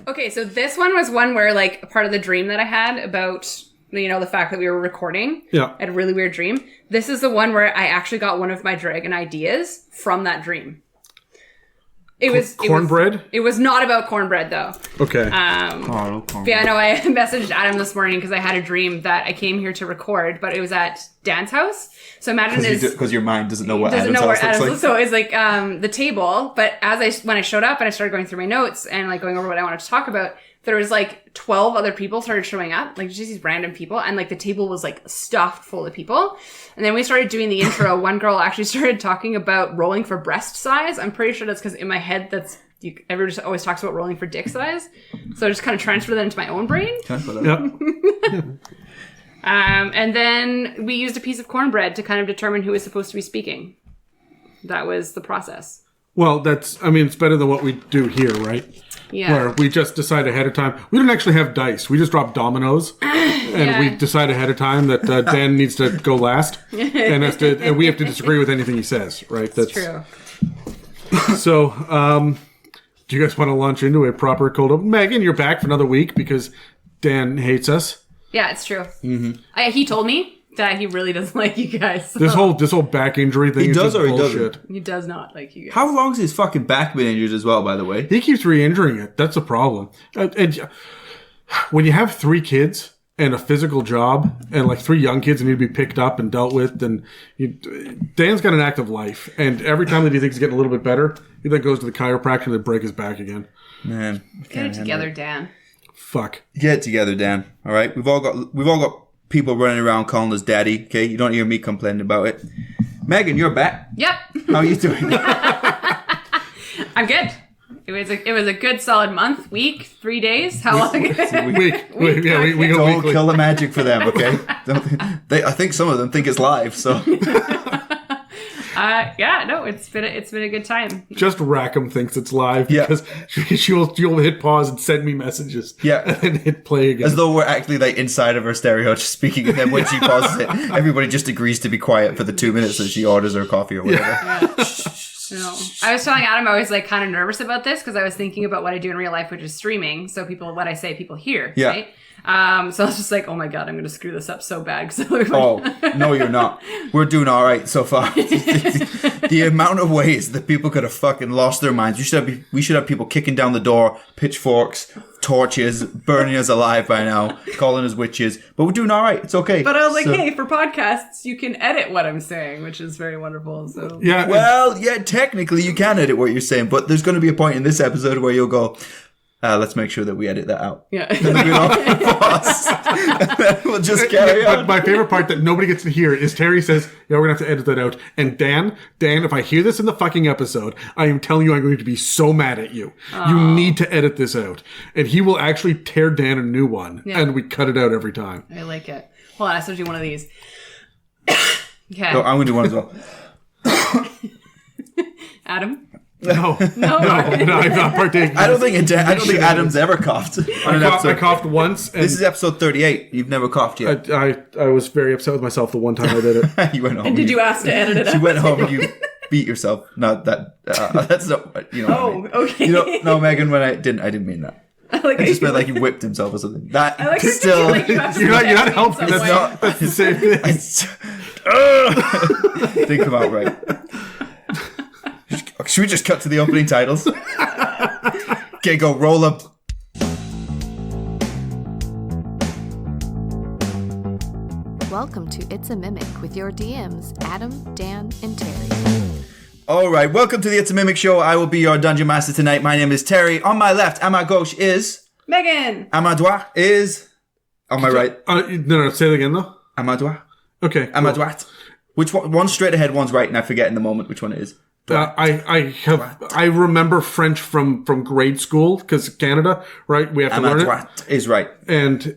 Okay, so this one was one where, like, part of the dream that I had about, you know, the fact that we were recording. Yeah. I had a really weird dream. This is the one where I actually got one of my dragon ideas from that dream. Cornbread? It was not about cornbread, though. Okay. Yeah, no, I messaged Adam this morning because I had a dream that I came here to record, but it was at Dan's house. So imagine because your mind doesn't know what Adam's house looks like. So it's like the table, but when I showed up and I started going through my notes and like going over what I wanted to talk about, there was like 12 other people started showing up, like just these random people, and like the table was like stuffed full of people. And then we started doing the intro. One girl actually started talking about rolling for breast size. I'm pretty sure that's because in my head everyone just always talks about rolling for dick size. So I just kind of transferred that into my own brain. Can I put that? Yep. And then we used a piece of cornbread to kind of determine who was supposed to be speaking. That was the process. Well, it's better than what we do here, right? Yeah. Where we just decide ahead of time. We don't actually have dice. We just drop dominoes. And we decide ahead of time that Dan needs to go last. And we have to disagree with anything he says, right? That's true. So, do you guys want to launch into a proper cold open? Megan, you're back for another week because Dan hates us. Yeah, it's true. Mm-hmm. He told me that he really doesn't like you guys. So. This whole back injury thing he is does just or he bullshit. doesn't? He does not like you guys. How long's his fucking back been injured as well, by the way? He keeps re-injuring it. That's a problem. And when you have 3 kids and a physical job and like 3 young kids that need to be picked up and dealt with, then Dan's got an active life. And every time that he thinks he's getting a little bit better, he then goes to the chiropractor and they break his back again. Man, get it together, Dan. Fuck. Get it together, Dan. All right, we've all got people running around calling us daddy. Okay, you don't hear me complaining about it. Megan, you're back. Yep. How are you doing? I'm good. It was a good solid month, week, 3 days. How long? Week. Yeah, we go Don't weekly. kill the magic for them, okay? I think some of them think it's live, so. Yeah, no, it's been a good time. Just Rackham thinks it's live because she'll hit pause and send me messages. Yeah. And then hit play again. As though we're actually like inside of her stereo just speaking, and then when she pauses it, everybody just agrees to be quiet for the 2 minutes that she orders her coffee or whatever. Yeah. No. I was telling Adam I was like kind of nervous about this because I was thinking about what I do in real life, which is streaming. So what I say, people hear, right? So I was just like, oh my God, I'm going to screw this up so bad. Oh, no, you're not. We're doing all right so far. The amount of ways that people could have fucking lost their minds. We should have people kicking down the door, pitchforks, torches, burning us alive by now, calling us witches. But we're doing all right. It's okay. But I was like, hey, for podcasts, you can edit what I'm saying, which is very wonderful. So yeah. Well, yeah, technically you can edit what you're saying, but there's going to be a point in this episode where you'll go, let's make sure that we edit that out. Yeah. We'll just carry on. But my favorite part that nobody gets to hear is Terry says, yeah, we're going to have to edit that out. And Dan, if I hear this in the fucking episode, I am telling you I'm going to be so mad at you. Oh. You need to edit this out. And he will actually tear Dan a new one. Yeah. And we cut it out every time. I like it. Hold on, I still do one of these. Okay. No, I'm going to do one as well. Adam? No, I'm not partaking. I don't think Adam's ever coughed. I coughed once. And this is episode 38. You've never coughed yet. I was very upset with myself the one time I did it. You went home. And did you ask to edit it out? You went home and you beat yourself. No, that's not. You know. Oh, what I mean. okay. No, Megan. When I didn't mean that. I just meant like he whipped himself or something. That I like still. Like you're not helping. That's the same thing. Didn't come out right. Should we just cut to the opening titles? Okay, go roll up. Welcome to It's a Mimic with your DMs, Adam, Dan, and Terry. All right, welcome to the It's a Mimic show. I will be your dungeon master tonight. My name is Terry. On my left, à ma gauche is... Megan. À ma droite is... On my right. No, say it again, though. À ma droite. Okay. À ma droite. Which one? One's straight ahead, one's right, and I forget in the moment which one it is. I remember French from grade school because Canada, right? We have to learn it. Is right, and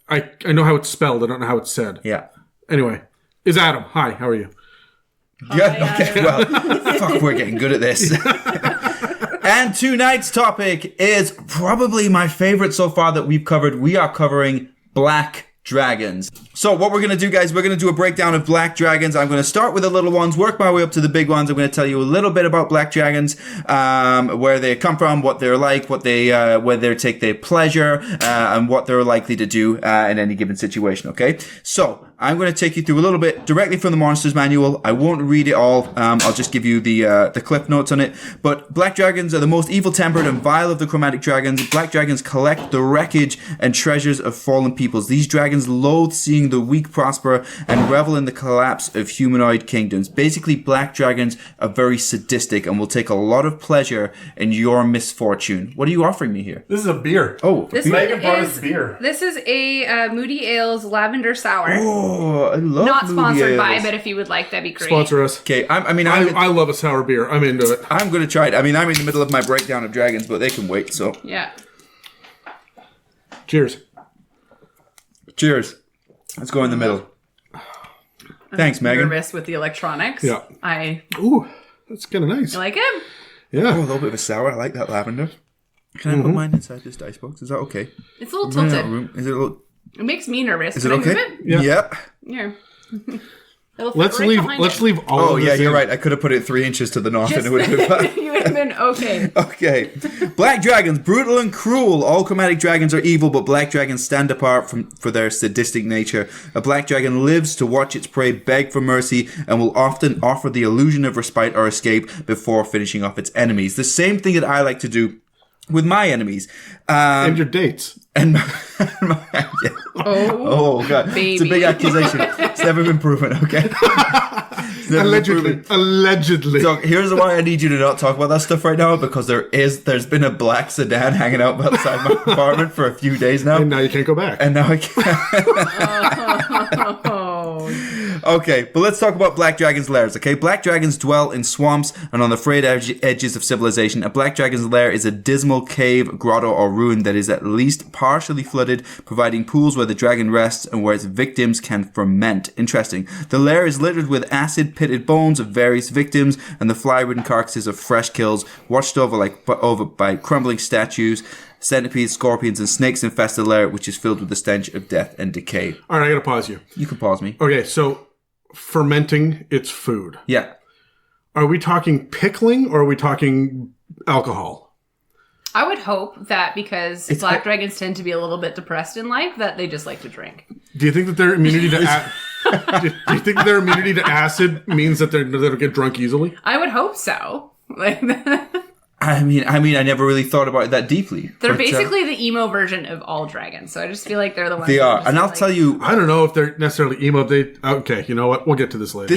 I know how it's spelled. I don't know how it's said. Yeah. Anyway, is Adam? Hi, how are you? Yeah. Okay. Well, fuck, we're getting good at this. And tonight's topic is probably my favorite so far that we've covered. We are covering black dragons. So what we're going to do, guys, we're going to do a breakdown of black dragons. I'm going to start with the little ones, work my way up to the big ones. I'm going to tell you a little bit about black dragons, where they come from, what they're like, what they where they take their pleasure, and what they're likely to do in any given situation. Okay, so I'm going to take you through a little bit directly from the Monsters Manual. I won't read it all. I'll just give you the cliff notes on it. But black dragons are the most evil-tempered and vile of the chromatic dragons. Black dragons collect the wreckage and treasures of fallen peoples. These dragons loathe seeing the weak prosper and revel in the collapse of humanoid kingdoms. Basically, black dragons are very sadistic and will take a lot of pleasure in your misfortune. What are you offering me here? This is a beer. Oh, This Megan brought us is beer. This is a Moody Ales lavender sour. Oh, I love Not Moody sponsored by, Ales. but if you would like, that'd be great. Sponsor us. Okay, I love a sour beer. I'm into it. I'm going to try it. I mean, I'm in the middle of my breakdown of dragons, but they can wait, so. Yeah. Cheers. Cheers. Let's go in the middle. Thanks, Megan. Nervous with the electronics. Yeah. I Ooh, that's kind of nice. you like it. Yeah. Oh, a little bit of a sour. I like that lavender. Can I put mine inside this dice box? Is that okay? It's a little tilted. Is it a little... It makes me nervous. Is Can it I okay? move it? Yeah. Yep. Here. It'll fit Let's right leave. behind Let's it. leave all. Oh, of yeah, this you're in. right. I could have put it 3 inches to the north and it would have been fine. You would have been okay. Okay. Black dragons, brutal and cruel. All chromatic dragons are evil, but black dragons stand apart for their sadistic nature. A black dragon lives to watch its prey beg for mercy and will often offer the illusion of respite or escape before finishing off its enemies. The same thing that I like to do with my enemies. And your dates. And yeah. Oh, God. It's a big baby. accusation. It's never been proven, okay? It's never been proven. Allegedly. So here's why I need you to not talk about that stuff right now, because there's been a black sedan hanging out outside my apartment for a few days now. And now you can't go back. And now I can't. Okay, but let's talk about black dragons' lairs, okay? Black dragons dwell in swamps and on the frayed edges of civilization. A black dragon's lair is a dismal cave, grotto, or ruin that is at least partially flooded, providing pools where the dragon rests and where its victims can ferment. Interesting. The lair is littered with acid-pitted bones of various victims and the fly-ridden carcasses of fresh kills, watched over by crumbling statues. Centipedes, scorpions, and snakes infest the lair, which is filled with the stench of death and decay. All right, I gotta pause you. You can pause me. Okay, so fermenting its food. Yeah. Are we talking pickling or are we talking alcohol? I would hope that because black dragons tend to be a little bit depressed in life, that they just like to drink. Do you think that their immunity to do you think their immunity to acid means that they'll get drunk easily? I would hope so. Like I mean, I never really thought about it that deeply. they're but, basically the emo version of all dragons. So I just feel like they're the ones. they that are, just and I'll like- tell you, I don't know if they're necessarily emo. Okay, you know what? We'll get to this later.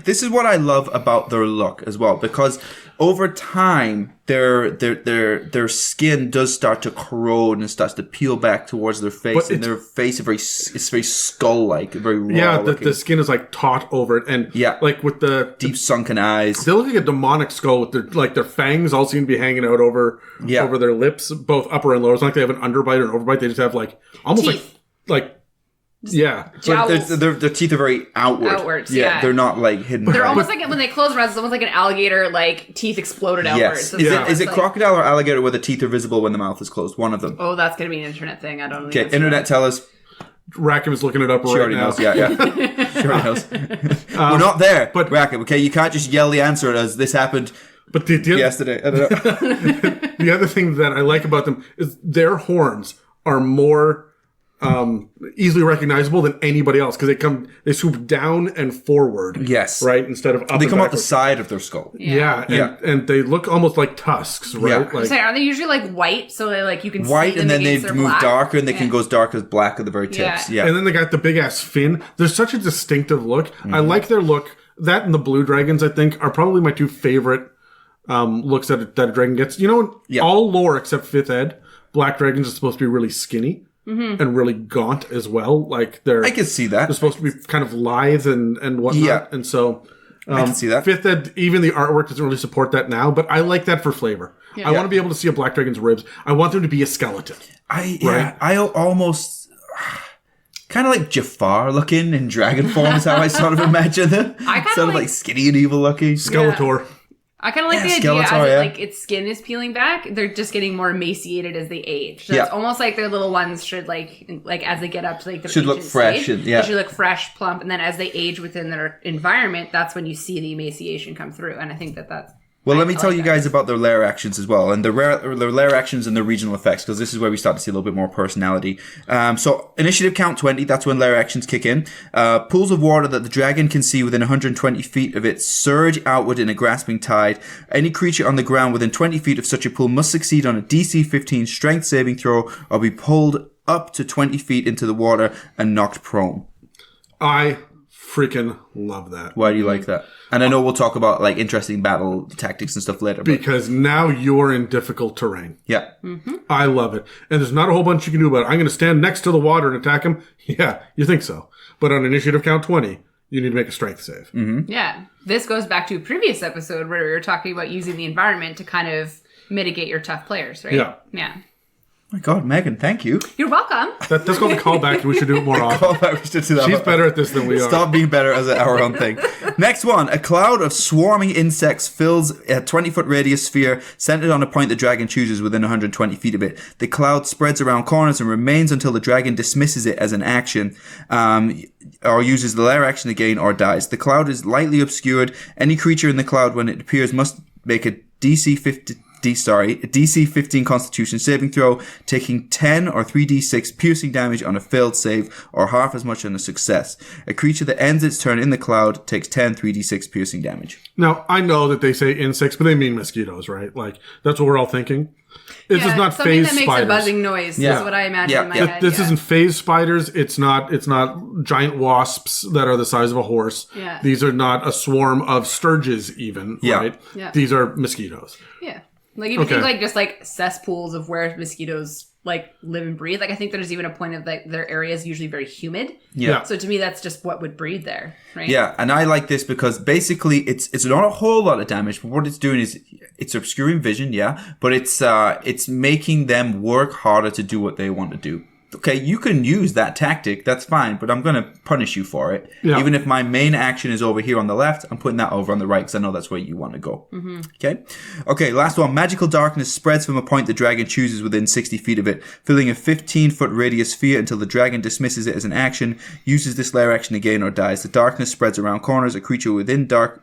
this is what I love about their look as well, because over time their skin does start to corrode and starts to peel back towards their face, and their face is very skull-like, very raw. Yeah, looking. the skin is like taut over it, and like with the deep sunken eyes. They look like a demonic skull with their fangs all seem to be hanging out over their lips, both upper and lower. It's not like they have an underbite or an overbite. They just have like almost Teeth. like yeah. But their teeth are very outward. Outwards, yeah. They're not like hidden. They're behind. almost like when they close their mouths, it's almost like an alligator, like teeth exploded outwards. Yes. Is it like, crocodile or alligator where the teeth are visible when the mouth is closed? One of them. Oh, that's gonna be an internet thing. I don't know. Okay, internet, tell us. Rackham is looking it up She right already now. knows. Yeah. She already knows. We're not there, but Rackham. Okay, you can't just yell the answer at us. This happened. But the yesterday. I don't know. The other thing that I like about them is their horns are more easily recognizable than anybody else because they swoop down and forward. Yes. Right? Instead of up They and come out the backwards. side of their skull. And they look almost like tusks, right? Yeah. Like, Sorry, are they usually like white so they like you can White, see and them then they against their move black? darker, and they can go as dark as black at the very tips. Yeah. And then they got the big ass fin. There's such a distinctive look. I like their look. That and the blue dragons, I think, are probably my two favorite looks that a dragon gets. You know, all lore except 5th ed, black dragons are supposed to be really skinny and really gaunt as well. Like I can see that. They're supposed to be kind of lithe and whatnot. Yeah. And so I can see that. 5th ed, even the artwork doesn't really support that now, but I like that for flavor. I want to be able to see a black dragon's ribs. I want them to be a skeleton. I almost kind of like Jafar looking in dragon form is how I sort of imagine them. I kind sort of like skinny and evil looking. Skeletor. I kind of like the idea Skeletor, as like its skin is peeling back. They're just getting more emaciated as they age. So it's almost like their little ones should like as they get up to like their should look ancient fresh. stage, They should look fresh, plump, and then as they age within their environment, that's when you see the emaciation come through. And I think that's. Well, let me tell you guys about their lair actions as well, and their lair actions and their regional effects, because this is where we start to see a little bit more personality. So, initiative count 20, that's when lair actions kick in. Pools of water that the dragon can see within 120 feet of it surge outward in a grasping tide. Any creature on the ground within 20 feet of such a pool must succeed on a DC 15 strength saving throw or be pulled up to 20 feet into the water and knocked prone. I freaking love that. Why do you like that? And I know we'll talk about like interesting battle tactics and stuff later. But Because now you're in difficult terrain. yeah. I love it. And there's not a whole bunch you can do about it. I'm going to stand next to the water and attack him. Yeah, you think so. But on initiative count 20, you need to make a strength save. Yeah. This goes back to a previous episode where we were talking about using the environment to kind of mitigate your tough players, right? Yeah. Yeah. Oh my God, Megan, thank you. You're welcome. That's called a callback. We should do it more often. We should do that. She's better at this than we are. Stop being better as our own thing. Next one. A cloud of swarming insects fills a 20-foot radius sphere centered on a point the dragon chooses within 120 feet of it. The cloud spreads around corners and remains until the dragon dismisses it as an action, or uses the lair action again or dies. The cloud is lightly obscured. Any creature in the cloud when it appears must make a DC 15 Constitution saving throw, taking 10 or 3d6 piercing damage on a failed save, or half as much on a success. A creature that ends its turn in the cloud takes 10 3d6 piercing damage. Now, I know that they say insects, but they mean mosquitoes, right? Like, that's what we're all thinking. This is not something phase that makes spiders. a buzzing noise is what I imagine in my head. This isn't phase spiders. It's not giant wasps that are the size of a horse. Yeah. These are not a swarm of sturges even, right? Yeah. These are mosquitoes. Yeah. Like, if you think, like, just, like, cesspools of where mosquitoes, like, live and breathe, like, I think there's even a point of, like, their area is usually very humid. Yeah. So, to me, that's just what would breed there, right? Yeah, and I like this because basically it's not a whole lot of damage, but what it's doing is it's obscuring vision, but it's making them work harder to do what they want to do. Okay, you can use that tactic, that's fine, but I'm going to punish you for it. Yeah. Even if my main action is over here on the left, I'm putting that over on the right because I know that's where you want to go. Okay, last one. Magical darkness spreads from a point the dragon chooses within 60 feet of it, filling a 15-foot radius sphere until the dragon dismisses it as an action, uses this lair action again, or dies. The darkness spreads around corners. A creature with dark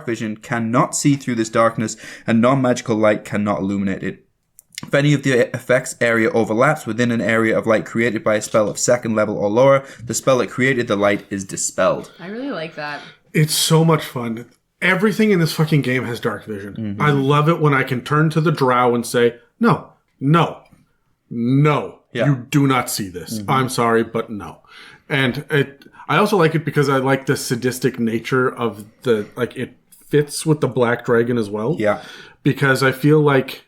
vision cannot see through this darkness, and non-magical light cannot illuminate it. If any of the effects area overlaps within an area of light created by a spell of second level or lower, the spell that created the light is dispelled. I really like that. It's so much fun. Everything in this fucking game has dark vision. I love it when I can turn to the drow and say, no, you do not see this. I'm sorry, but no. And I also like it because I like the sadistic nature of it fits with the black dragon as well. Yeah. Because I feel like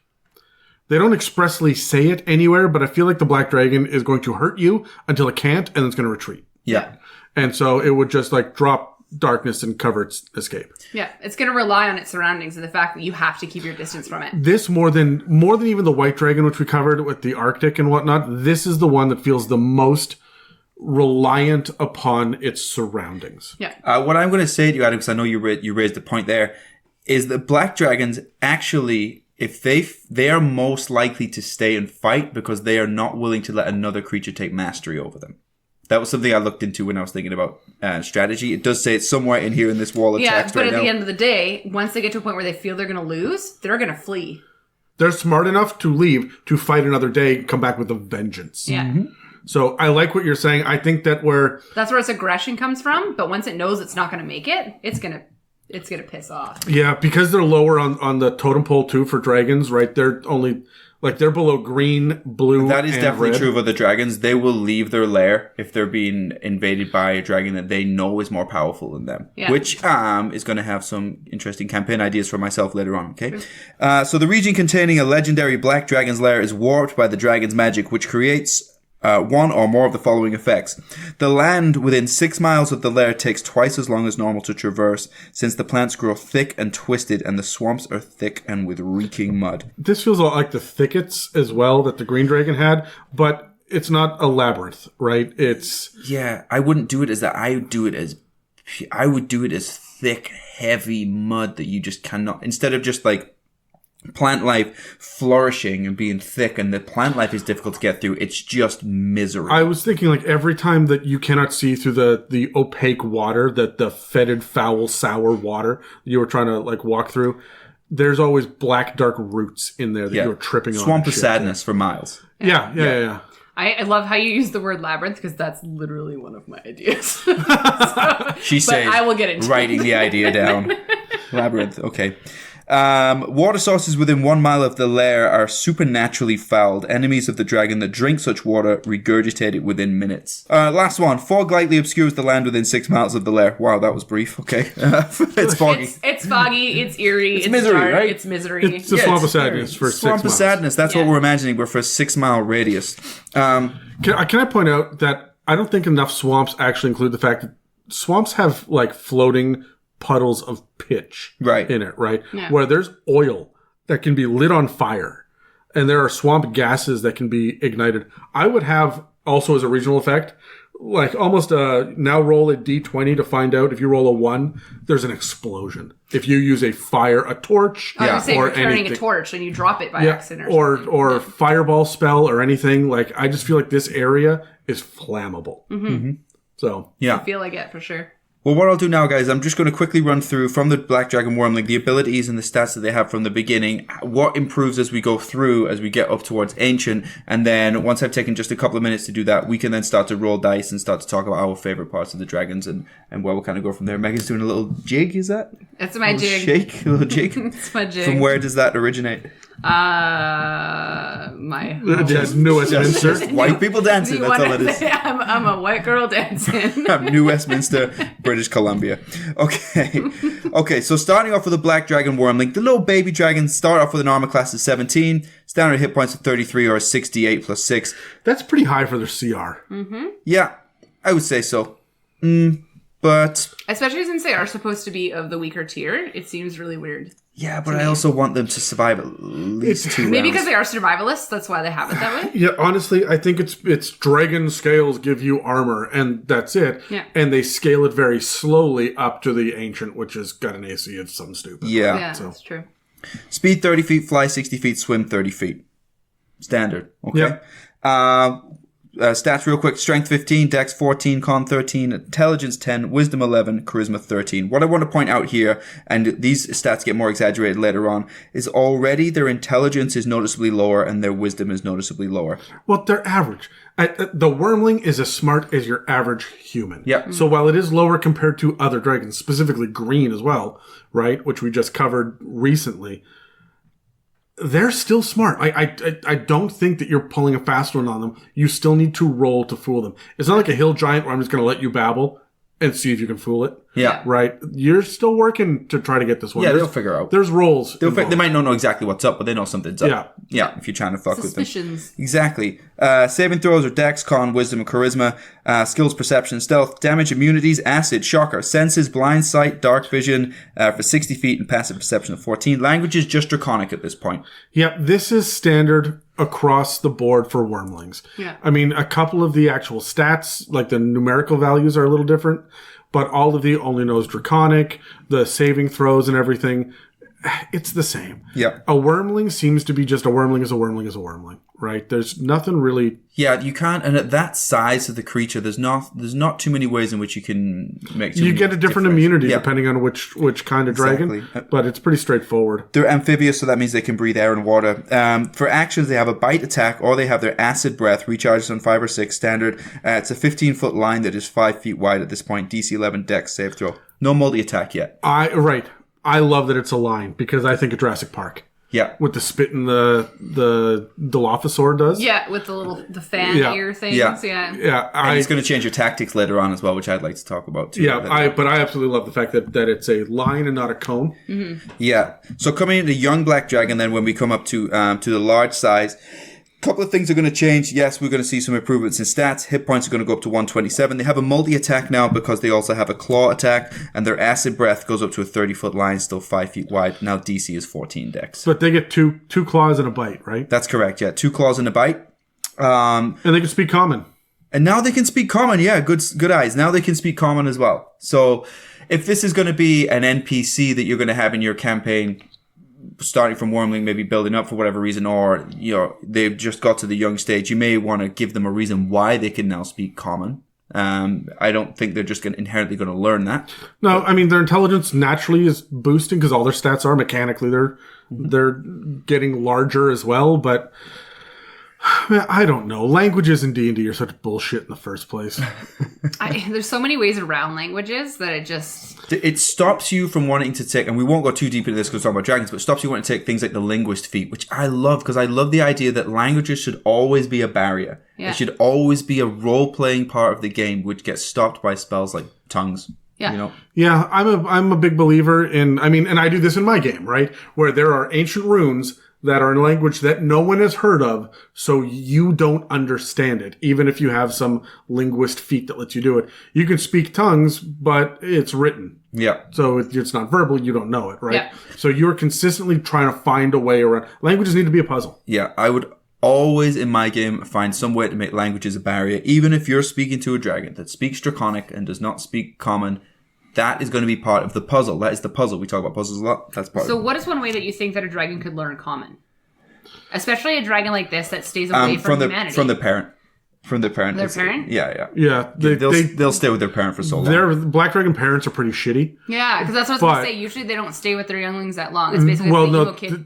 they don't expressly say it anywhere, but I feel like the black dragon is going to hurt you until it can't, and then it's going to retreat. Yeah. And so it would just like drop darkness and cover its escape. Yeah, it's going to rely on its surroundings and the fact that you have to keep your distance from it. This more than even the white dragon, which we covered with the Arctic and whatnot, this is the one that feels the most reliant upon its surroundings. Yeah. What I'm going to say to you, Adam, because I know you raised the point there, is that black dragons actually, if they are most likely to stay and fight because they are not willing to let another creature take mastery over them. That was something I looked into when I was thinking about strategy. It does say it's somewhere in here in this wall of text but right at now. the end of the day, once they get to a point where they feel they're going to lose, they're going to flee. They're smart enough to leave, to fight another day, come back with a vengeance. Yeah. So I like what you're saying. I think that's where its aggression comes from, but once it knows it's not going to make it, it's going to piss off. Yeah, because they're lower on the totem pole too for dragons, right? They're only they're below green, blue. That is and definitely red. true of other dragons. They will leave their lair if they're being invaded by a dragon that they know is more powerful than them. Yeah. Which is going to have some interesting campaign ideas for myself later on, okay? So the region containing a legendary black dragon's lair is warped by the dragon's magic, which creates one or more of the following effects. The land within 6 miles of the lair takes twice as long as normal to traverse, since the plants grow thick and twisted and the swamps are thick and with reeking mud. This feels a lot like the thickets as well that the green dragon had, but it's not a labyrinth, right? It's Yeah, I wouldn't do it as that. I would do it as thick, heavy mud that you just cannot, instead of just like plant life flourishing and being thick and the plant life is difficult to get through, it's just misery. I was thinking like every time that you cannot see through the opaque water, that the fetid, foul, sour water you were trying to like walk through, there's always black, dark roots in there that you're tripping on. Swamp of sadness for miles. Yeah. I love how you use the word labyrinth because that's literally one of my ideas. She says, I will get into writing the idea down. Labyrinth, okay. Water sources within 1 mile of the lair are supernaturally fouled. Enemies of the dragon that drink such water regurgitate it within minutes. Last one. Fog lightly obscures the land within 6 miles of the lair. Wow, that was brief. Okay. It's foggy. It's foggy. It's eerie. It's misery, dark, right? It's misery. It's the Swamp of Sadness for 6 Swamp miles. of Sadness. That's what we're imagining. We're for a 6 mile radius. Can I point out that I don't think enough swamps actually include the fact that swamps have like floating puddles of pitch in it, right? Yeah. Where there's oil that can be lit on fire and there are swamp gases that can be ignited. I would have also as a regional effect, like almost now roll a D20 to find out if you roll a 1, there's an explosion. If you use a torch, I was gonna say, or you're carrying anything. a torch and you drop it by accident or something. or fireball spell or anything. Like I just feel like this area is flammable. Mm-hmm. So I feel like it for sure. Well, what I'll do now, guys, I'm just going to quickly run through from the Black Dragon Wormling the abilities and the stats that they have from the beginning, what improves as we go through, as we get up towards Ancient, and then once I've taken just a couple of minutes to do that, we can then start to roll dice and start to talk about our favorite parts of the dragons and where we'll kind of go from there. Megan's doing a little jig, is that? That's my jig. Shake, a little jig? It's my jig. From where does that originate? My New Westminster. White people dancing, that's all it is. I'm a white girl dancing. New Westminster, British Columbia. Okay, so starting off with the Black Dragon Wormling, the little baby dragons start off with an armor class of 17, standard hit points of 33 or 68 plus 6. That's pretty high for their CR. Mm-hmm. Yeah, I would say so. But... especially since they are supposed to be of the weaker tier, it seems really weird. Yeah, but I also want them to survive at least 2 rounds. Maybe because they are survivalists, that's why they have it that way. Yeah, honestly, I think it's dragon scales give you armor, and that's it. Yeah. And they scale it very slowly up to the Ancient, which has got an AC of some stupid. Yeah, that's true. Speed 30 feet, fly 60 feet, swim 30 feet. Standard. Okay. Yep. Stats real quick. Strength 15, Dex 14, Con 13, Intelligence 10, Wisdom 11, Charisma 13. What I want to point out here, and these stats get more exaggerated later on, is already their intelligence is noticeably lower and their wisdom is noticeably lower. Well, they're average. The Wormling is as smart as your average human. Yeah. So while it is lower compared to other dragons, specifically green as well, right, which we just covered recently, they're still smart. I don't think that you're pulling a fast one on them. You still need to roll to fool them. It's not like a hill giant where I'm just going to let you babble and see if you can fool it. Yeah. Right? You're still working to try to get this one. Yeah, they'll figure out. There's rolls. They might not know exactly what's up, but they know something's up. Yeah. Yeah, if you're trying to fuck with them. Suspicions. Exactly. Saving throws are Dex, Con, Wisdom, and Charisma. Skills, Perception, Stealth, Damage, Immunities, Acid, Shocker, Senses, Blind Sight, Dark Vision for 60 feet, and Passive Perception of 14. Language is just Draconic at this point. Yeah, this is standard across the board for Wormlings. Yeah. I mean, a couple of the actual stats, like the numerical values, are a little different, but all of the only knows Draconic, the saving throws and everything, it's the same. Yeah. A Wormling seems to be just a Wormling is a Wormling is a Wormling, right? There's nothing really... Yeah, you can't, and at that size of the creature, there's not too many ways in which you can make. You get a different immunity depending on which kind of dragon, Exactly. but it's pretty straightforward. They're amphibious, so that means they can breathe air and water. For actions, they have a bite attack, or they have their acid breath, recharges on 5 or 6 standard. It's a 15-foot line that is 5 feet wide at this point. DC 11 Dex save throw. No multi-attack yet. I love that it's a line because I think of Jurassic Park. Yeah. With the spit and the Dilophosaur does. Yeah, with the fan ear things. Yeah. Yeah. And it's going to change your tactics later on as well, which I'd like to talk about too. Yeah, but I absolutely love the fact that it's a line and not a cone. Mm-hmm. Yeah. So coming into young black dragon, then when we come up to the large size, couple of things are going to change. Yes, we're going to see some improvements in stats. Hit points are going to go up to 127. They have a multi-attack now because they also have a claw attack, and their acid breath goes up to a 30-foot line, still 5 feet wide. Now DC is 14 Dex. But they get two claws and a bite, right? That's correct, yeah. 2 claws and a bite. And they can speak common. And now they can speak common. Yeah, good eyes. Now they can speak common as well. So if this is going to be an NPC that you're going to have in your campaign, starting from Wormling, maybe building up for whatever reason, or they've just got to the young stage, you may want to give them a reason why they can now speak common. I don't think they're just inherently going to learn that. No, I mean, their intelligence naturally is boosting because all their stats are mechanically. They're getting larger as well, but I don't know. Languages in D&D are such bullshit in the first place. There's so many ways around languages that it stops you from wanting to take, and we won't go too deep into this because we're talking about dragons, but it stops you wanting to take things like the linguist feat, which I love because I love the idea that languages should always be a barrier. Yeah. It should always be a role-playing part of the game, which gets stopped by spells like tongues. Yeah. Yeah, I'm a big believer in, and I do this in my game, right? Where there are ancient runes that are in language that no one has heard of, so you don't understand it, even if you have some linguist feat that lets you do it. You can speak tongues, but it's written. Yeah. So it's not verbal, you don't know it, right? Yeah. So you're consistently trying to find a way around. Languages need to be a puzzle. Yeah, I would always in my game find some way to make languages a barrier, even if you're speaking to a dragon that speaks Draconic and does not speak Common. That is going to be part of the puzzle. That is the puzzle. We talk about puzzles a lot. That's part of it. So what is one way that you think that a dragon could learn common? Especially a dragon like this that stays away from humanity. From the parent. From the parent. Their parent? Yeah. Yeah. They'll stay with their parent for so long. Their Black Dragon parents are pretty shitty. Yeah, because that's what I was going to say. Usually they don't stay with their younglings that long. It's basically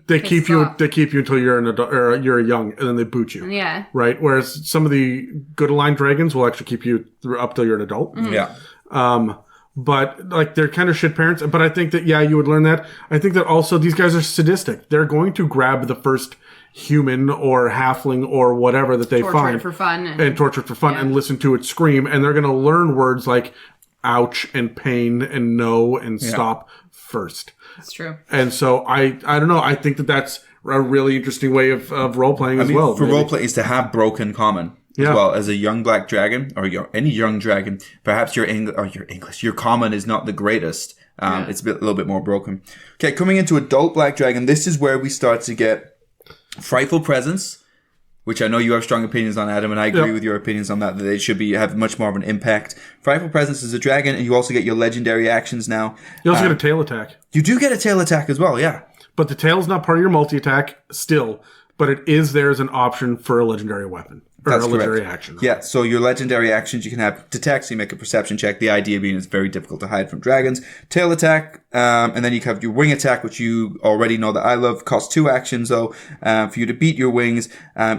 they keep you until you're an adult, or you're a young, and then they boot you. Yeah. Right? Whereas some of the good aligned dragons will actually keep you up till you're an adult. Mm-hmm. Yeah. But like they're kind of shit parents. But I think that you would learn that. I think that also these guys are sadistic. They're going to grab the first human or halfling or whatever that they find for fun and torture it for fun and listen to it scream, and they're going to learn words like ouch and pain and no and stop first. That's true. And so I don't know. I think that that's a really interesting way of role playing as well. For role play is to have broken common. As well as a young black dragon or any young dragon, perhaps your common is not the greatest. It's a little bit more broken. Okay, coming into adult black dragon, this is where we start to get frightful presence, which I know you have strong opinions on, Adam, and I agree with your opinions on that they should have much more of an impact. Frightful presence is a dragon, and you also get your legendary actions now. You also get a tail attack. You do get a tail attack as well, yeah. But the tail's not part of your multi-attack still, but it is there as an option for a legendary weapon. That's legendary action. Yeah, so your legendary actions, you can have detect, so you make a perception check. The idea being it's very difficult to hide from dragons. Tail attack, and then you have your wing attack, which you already know that I love. Costs 2 actions, though, for you to beat your wings.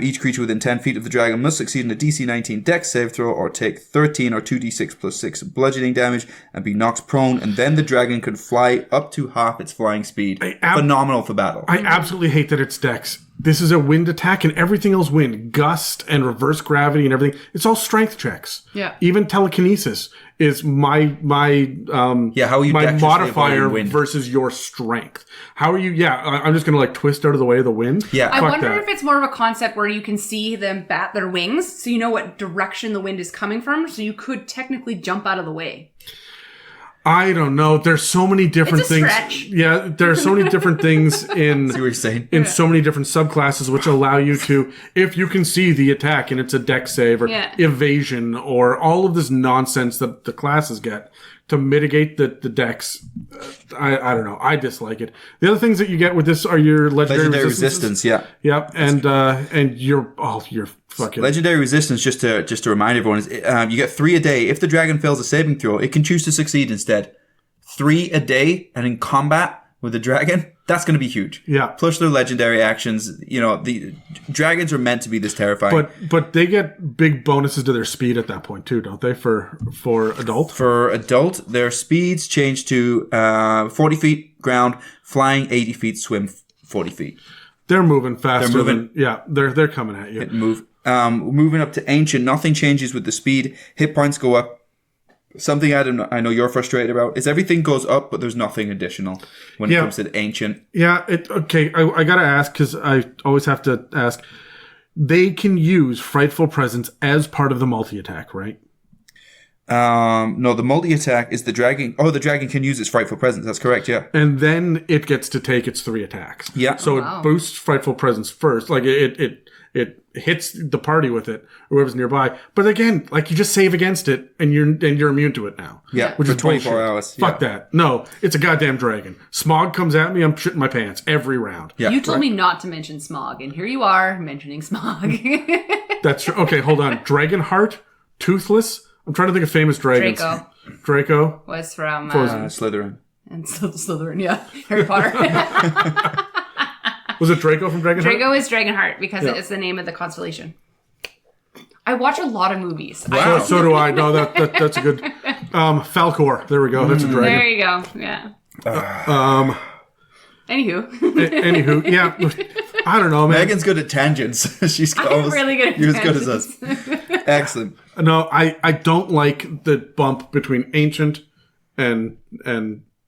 Each creature within 10 feet of the dragon must succeed in a DC 19 dex save throw or take 13 or 2d6 plus 6 bludgeoning damage and be knocked prone, and then the dragon could fly up to half its flying speed. Phenomenal for battle. I absolutely hate that it's dex. This is a wind attack and everything else wind. Gust and reverse gravity and everything. It's all strength checks. Yeah. Even telekinesis is my how are you my modifier versus your strength. How are you? I'm just gonna twist out of the way of the wind. Yeah. I wonder if it's more of a concept where you can see them bat their wings, so you know what direction the wind is coming from, so you could technically jump out of the way. I don't know. There's so many different things. Stretch. Yeah, there are so many different things in See what you're saying? in so many different subclasses which allow you to, if you can see the attack and it's a dex save or evasion or all of this nonsense that the classes get to mitigate the dex. I don't know. I dislike it. The other things that you get with this are your legendary resistance. Yeah. Yep. And your fucking legendary resistance. Just to remind everyone, is you get 3 a day. If the dragon fails a saving throw, it can choose to succeed instead. 3 a day, and in combat with the dragon, that's going to be huge. Yeah. Plus their legendary actions. The dragons are meant to be this terrifying. But they get big bonuses to their speed at that point too, don't they? For adult. For adult, their speeds change to 40 feet ground, flying 80 feet, swim 40 feet. They're moving faster. They're coming at you. Moving up to ancient, nothing changes with the speed. Hit points go up. Something I know you're frustrated about is everything goes up, but there's nothing additional when it comes to ancient. Yeah, I gotta ask, because I always have to ask. They can use Frightful Presence as part of the multi-attack, right? No, the multi-attack is the dragon. Oh, the dragon can use its Frightful Presence. That's correct, yeah. And then it gets to take its 3 attacks. Yeah. So it boosts Frightful Presence first. Like it it hits the party with it, or whoever's nearby. But again, like, you just save against it, and you're immune to it now. Yeah, which for is 24 bullshit. hours. Fuck that. No, it's a goddamn dragon. Smog comes at me, I'm shitting my pants every round. Yeah. You told me not to mention smog, and here you are mentioning smog. That's true. Okay, hold on. Dragonheart, Toothless. I'm trying to think of famous dragons. Draco was from Slytherin. and Slytherin, yeah. Harry Potter. Was it Draco from Dragonheart? Draco is Dragonheart because it's the name of the constellation. I watch a lot of movies. Wow. So do I. No, that's a good. Falcor. There we go. That's a dragon. There you go. Yeah. Anywho. Anywho, yeah. I don't know, man. Megan's good at tangents. She's I'm really good at You're as good as us. Excellent. No, I don't like the bump between ancient and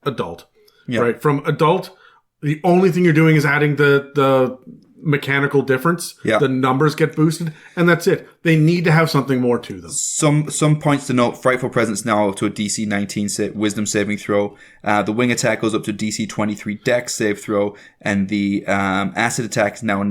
adult. Yeah. Right? From adult, the only thing you're doing is adding the mechanical difference. Yeah. The numbers get boosted, and that's it. They need to have something more to them. Some points to note: frightful presence now up to a DC 19 wisdom saving throw. The wing attack goes up to DC 23 dex save throw, and the acid attack is now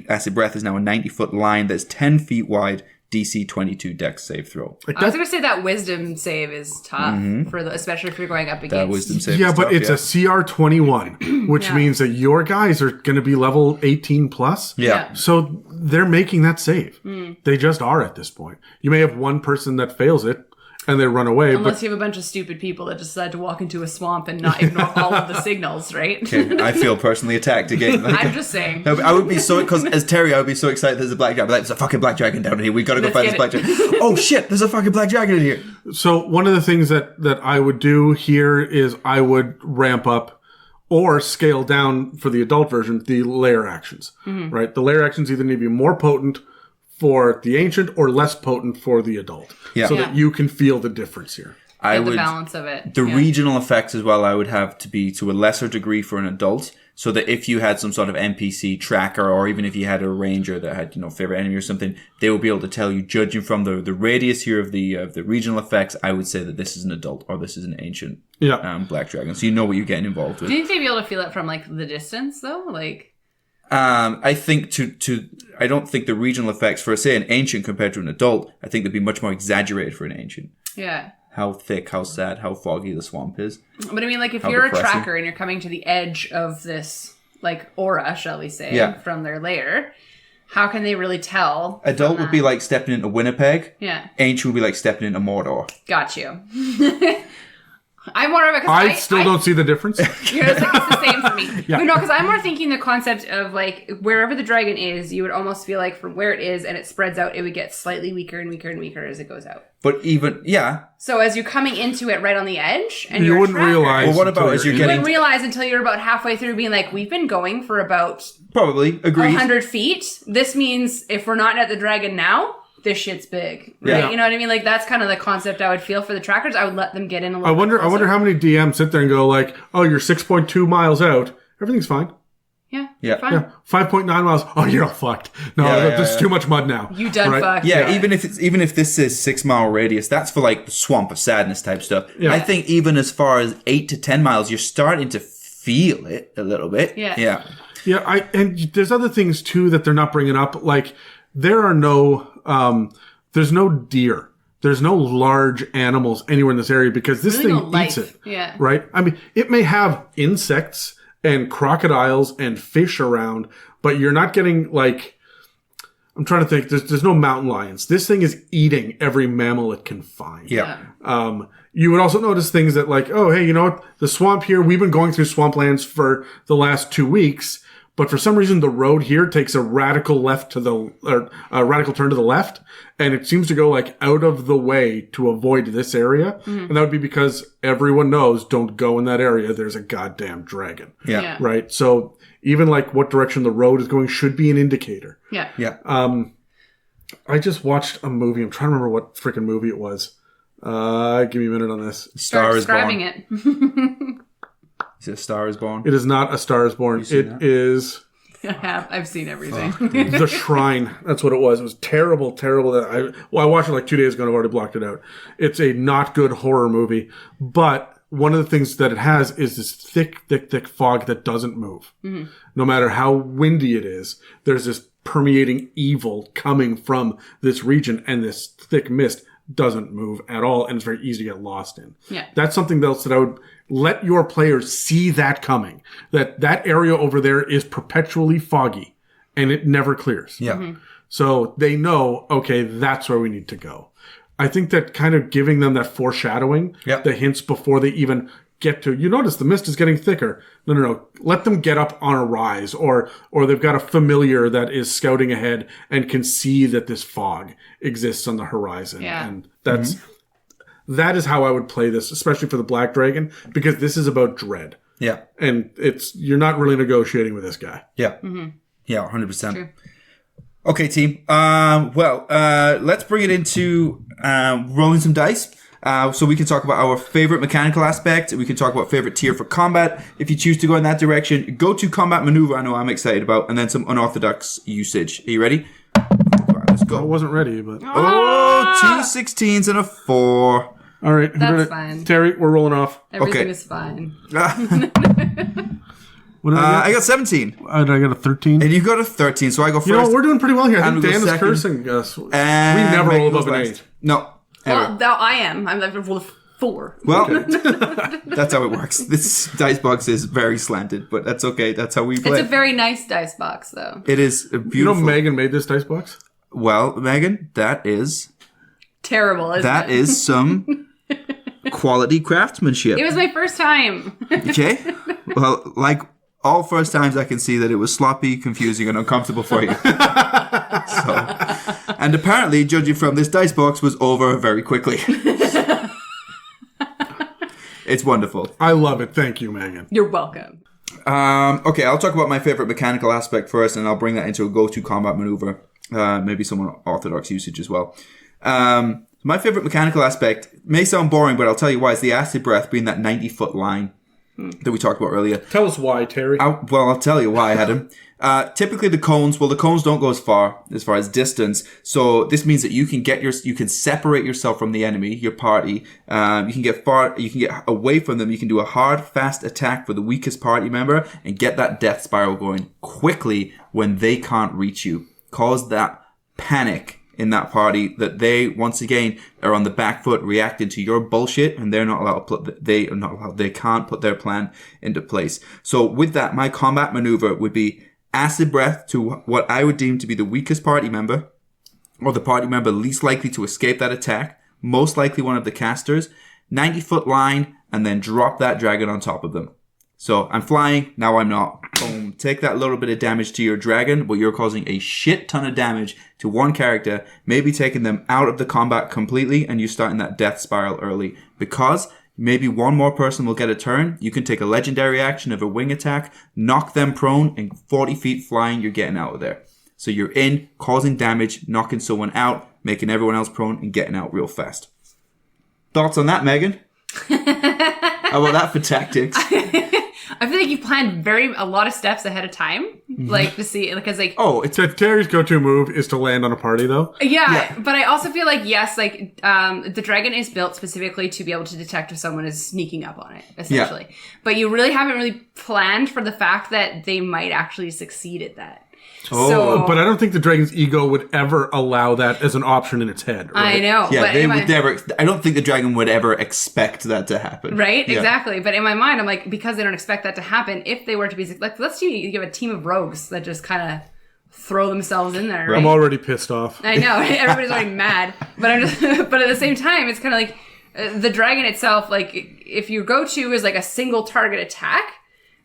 acid breath is now a 90-foot line that's 10 feet wide. DC 22 dex save throw. I was going to say that wisdom save is tough, especially if you're going up against... That wisdom save Yeah, is but tough, it's a CR 21, which means that your guys are going to be level 18 plus. Yeah. So they're making that save. They just are at this point. You may have one person that fails it, and they run away. Unless you have a bunch of stupid people that decide to walk into a swamp and not ignore all of the signals, right? Okay, I feel personally attacked again. I'm just saying. I would be so, because as Terry, I would be so excited there's a black dragon. Like, there's a fucking black dragon down here. We gotta go Let's find this get black it. dragon. Oh shit, there's a fucking black dragon in here. So one of the things that I would do here is I would ramp up or scale down for the adult version the lair actions, right? The lair actions either need to be more potent for the ancient or less potent for the adult, so that you can feel the difference here. I Get the would balance of it. the regional effects as well. I would have to be to a lesser degree for an adult, so that if you had some sort of NPC tracker, or even if you had a ranger that had favorite enemy or something, they would be able to tell you, judging from the radius here of the regional effects. I would say that this is an adult or this is an ancient black dragon, so you know what you're getting involved with. Do you think they'd be able to feel it from like the distance though? Like, I think I don't think the regional effects for, say, an ancient compared to an adult, I think they'd be much more exaggerated for an ancient. yeah. How thick, how sad, how foggy the swamp is. But I mean, like, if How you're depressing. a tracker and you're coming to the edge of this, like, aura, shall we say, from their lair, how can they really tell? Adult would be like stepping into Winnipeg. Yeah. Ancient would be like stepping into Mordor. Got you. I'm more of a... I still don't see the difference. It's the same for me. But no, because I'm more thinking the concept of, like, wherever the dragon is, you would almost feel like from where it is and it spreads out, it would get slightly weaker and weaker and weaker as it goes out. But even, So as you're coming into it right on the edge, and You you're a wouldn't tracker, realize. Well, what about until as you're you getting... wouldn't realize until you're about halfway through being like, we've been going for about Probably, agreed. 100 feet. This means if we're not at the dragon now, this shit's big. Right? Yeah. You know what I mean? Like, that's kind of the concept I would feel for the trackers. I would let them get in a little I wonder how many DMs sit there and go like, "Oh, you're 6.2 miles out. Everything's fine." Yeah. Fine. Yeah, 5.9 miles. Oh, you're all fucked. No, there's too much mud now. You done fucked. Yeah, even if this is 6 mile radius, that's for like the swamp of sadness type stuff. Yeah. I think even as far as 8 to 10 miles, you're starting to feel it a little bit. Yeah. Yeah, and there's other things too that they're not bringing up. Like there are there's no deer. There's no large animals anywhere in this area because this Really no thing life. eats it. Yeah. Right? I mean, it may have insects and crocodiles and fish around, but you're not getting like, I'm trying to think, there's no mountain lions. This thing is eating every mammal it can find. Yeah. You would also notice things that like, oh, hey, you know what? The swamp here, we've been going through swamplands for the last 2 weeks, but for some reason the road here takes a radical a radical turn to the left, and it seems to go like out of the way to avoid this area. And that would be because everyone knows don't go in that area. There's a goddamn dragon. Yeah. Right? So even like what direction the road is going should be an indicator. Yeah. I just watched a movie. I'm trying to remember what freaking movie it was. Give me a minute on this. Star is describing Born. it. Is it Star is Born? It is not A Star is Born. It is I've seen everything. The Shrine. That's what it was. It was terrible. I watched it like 2 days ago and I've already blocked it out. It's a not good horror movie, but one of the things that it has is this thick fog that doesn't move. No matter how windy it is, there's this permeating evil coming from this region, and this thick mist doesn't move at all, and it's very easy to get lost in. Yeah. That's something else that I would let your players see that coming. That area over there is perpetually foggy, and it never clears. Yeah. Mm-hmm. So they know, okay, that's where we need to go. I think that kind of giving them that foreshadowing, the hints before they even get to, you notice the mist is getting thicker. No. Let them get up on a rise, or they've got a familiar that is scouting ahead and can see that this fog exists on the horizon. Yeah. And that is how I would play this, especially for the Black Dragon, because this is about dread. Yeah. And you're not really negotiating with this guy. Yeah. Yeah, 100%. True. Okay, team. Let's bring it into rolling some dice. So we can talk about our favorite mechanical aspect. We can talk about favorite tier for combat. If you choose to go in that direction, go to combat maneuver. I know I'm excited about, and then some unorthodox usage. Are you ready? All right, let's I go. wasn't ready, but... Oh, 2 16s and a 4. All right. That's fine. Terry, we're rolling off. Everything Okay. is fine. What did I I got 17. get? I got a 13. And you got a 13, so I go first. You know what? We're doing pretty well here. I And think we go Dan is second. cursing us. We And never Megan roll goes above an last. 8. No. Ever. Well, now I am. I'm level with 4. Well, that's how it works. This dice box is very slanted, but that's okay. That's how we play. It's a very nice dice box, though. It is a You know beautiful. Megan made this dice box? Well, Megan, that is Terrible, isn't it? some quality craftsmanship. It was my first time. Okay. Well, like all first times, I can see that it was sloppy, confusing, and uncomfortable for you. And apparently, judging from this dice box, was over very quickly. It's wonderful. I love it. Thank you, Megan. You're welcome. Okay, I'll talk about my favorite mechanical aspect first, and I'll bring that into a go-to combat maneuver. Maybe some orthodox usage as well. My favorite mechanical aspect may sound boring, but I'll tell you why. It's the acid breath being that 90-foot line that we talked about earlier. Tell us why, Terry. I'll tell you why, Adam. Typically the cones don't go as far as distance. So this means that you can separate yourself from the enemy, your party. You can get away from them. You can do a hard, fast attack for the weakest party member and get that death spiral going quickly when they can't reach you. Cause that panic in that party that they, once again, are on the back foot reacting to your bullshit, and they're not allowed to they can't put their plan into place. So with that, my combat maneuver would be acid breath to what I would deem to be the weakest party member, or the party member least likely to escape that attack, most likely one of the casters, 90-foot line, and then drop that dragon on top of them. So I'm flying, now I'm not. Boom. Take that little bit of damage to your dragon, but you're causing a shit ton of damage to one character, maybe taking them out of the combat completely, and you're starting that death spiral early. Because maybe one more person will get a turn, you can take a legendary action of a wing attack, knock them prone, and 40 feet flying, you're getting out of there. So you're in, causing damage, knocking someone out, making everyone else prone, and getting out real fast. Thoughts on that, Megan? How about that for tactics? I feel like you planned a lot of steps ahead of time, like to see, because like. Oh, it's Terry's go-to move is to land on a party, though. Yeah, but I also feel like, yes, like, the dragon is built specifically to be able to detect if someone is sneaking up on it, essentially. Yeah. But you really haven't really planned for the fact that they might actually succeed at that. Oh, but I don't think the dragon's ego would ever allow that as an option in its head. Right? I know. Yeah, but they would never. I don't think the dragon would ever expect that to happen. Right? Yeah. Exactly. But in my mind, I'm like, because they don't expect that to happen, if they were to be like, let's say you have a team of rogues that just kind of throw themselves in there. Right? I'm already pissed off. I know. Everybody's already mad. But I'm just. But at the same time, it's kind of like the dragon itself. Like, if your go-to is like a single target attack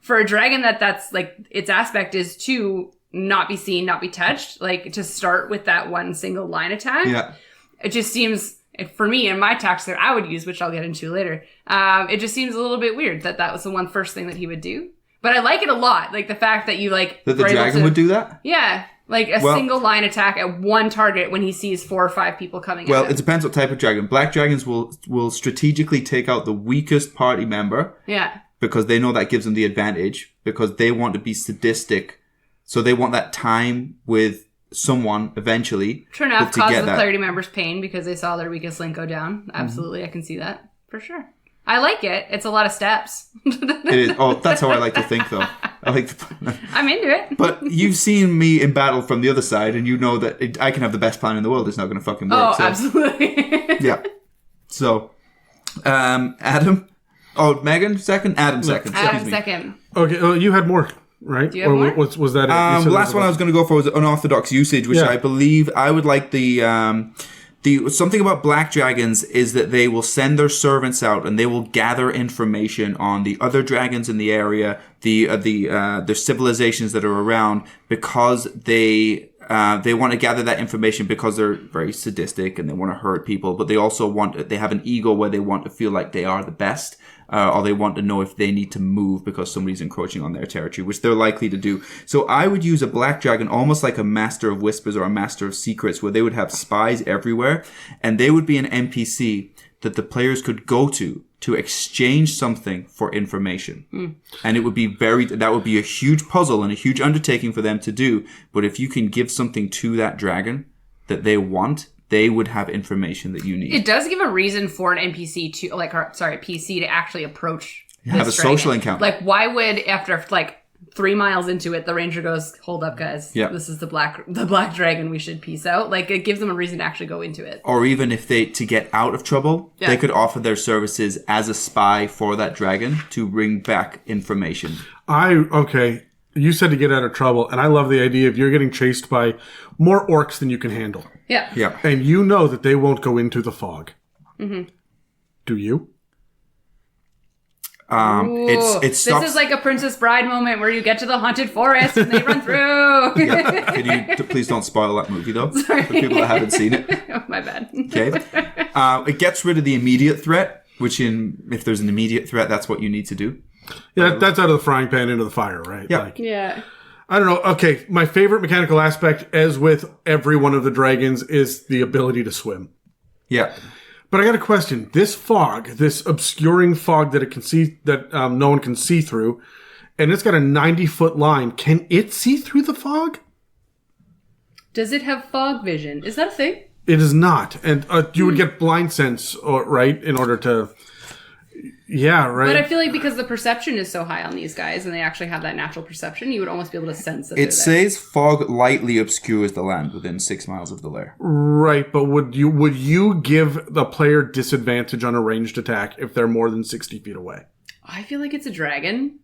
for a dragon, that's like its aspect is to not be seen, not be touched, like to start with that one single line attack. Yeah. It just seems, for me, in my tactics that I would use, which I'll get into later, it just seems a little bit weird that was the first thing that he would do. But I like it a lot. Like the fact that you like... That the dragon would do that? Yeah. Like a single line attack at one target when he sees 4 or 5 people coming Well, at him. it depends what type of dragon. Black dragons will strategically take out the weakest party member. Yeah. Because they know that gives them the advantage. Because they want to be sadistic. So they want that time with someone eventually. True enough, cause the clarity members pain because they saw their weakest link go down. Absolutely, I can see that. For sure. I like it. It's a lot of steps. It is. Oh, that's how I like to think, though. I like the plan. I'm into it. But you've seen me in battle from the other side, and you know that I can have the best plan in the world. It's not going to fucking work. Oh, absolutely. Yeah. So, Adam. Oh, Megan second. Adam second. Adam second. Okay, you had more, right? Do you have more? Was that it? The last one I was going to go for was unorthodox usage, which I believe I would like the something about black dragons is that they will send their servants out and they will gather information on the other dragons in the area, the civilizations that are around, because they want to gather that information because they're very sadistic and they want to hurt people, but they also they have an ego where they want to feel like they are the best. Or they want to know if they need to move because somebody's encroaching on their territory, which they're likely to do. So I would use a black dragon almost like a master of whispers or a master of secrets, where they would have spies everywhere, and they would be an NPC that the players could go to exchange something for information. And it would be that would be a huge puzzle and a huge undertaking for them to do. But if you can give something to that dragon that they want, they would have information that you need. It does give a reason for an NPC to, PC to actually approach have a social encounter. Like, why would, after, 3 miles into it, the ranger goes, hold up, guys. Yeah. This is the black dragon. We should peace out. Like, it gives them a reason to actually go into it. Or even if to get out of trouble, they could offer their services as a spy for that dragon to bring back information. Okay. You said to get out of trouble, and I love the idea of you're getting chased by more orcs than you can handle. Yeah. Yeah. And you know that they won't go into the fog. Mm-hmm. Do you? It stops. This is like a Princess Bride moment where you get to the haunted forest and they run through. Yeah. Can you please don't spoil that movie though? Sorry. For people that haven't seen it. Oh, my bad. Okay. It gets rid of the immediate threat, which if there's an immediate threat, that's what you need to do. Yeah, that's out of the frying pan into the fire, right? Yeah. Yeah. I don't know. Okay, my favorite mechanical aspect, as with every one of the dragons, is the ability to swim. Yeah. But I got a question. This fog, this obscuring fog that it can see, that no one can see through, and it's got a 90-foot line. Can it see through the fog? Does it have fog vision? Is that a thing? It is not, and you would get blind sense, right, in order to. Yeah, right. But I feel like because the perception is so high on these guys, and they actually have that natural perception, you would almost be able to sense that. It says fog lightly obscures the land within 6 miles of the lair. Right, but would you give the player disadvantage on a ranged attack if they're more than 60 feet away? I feel like it's a dragon.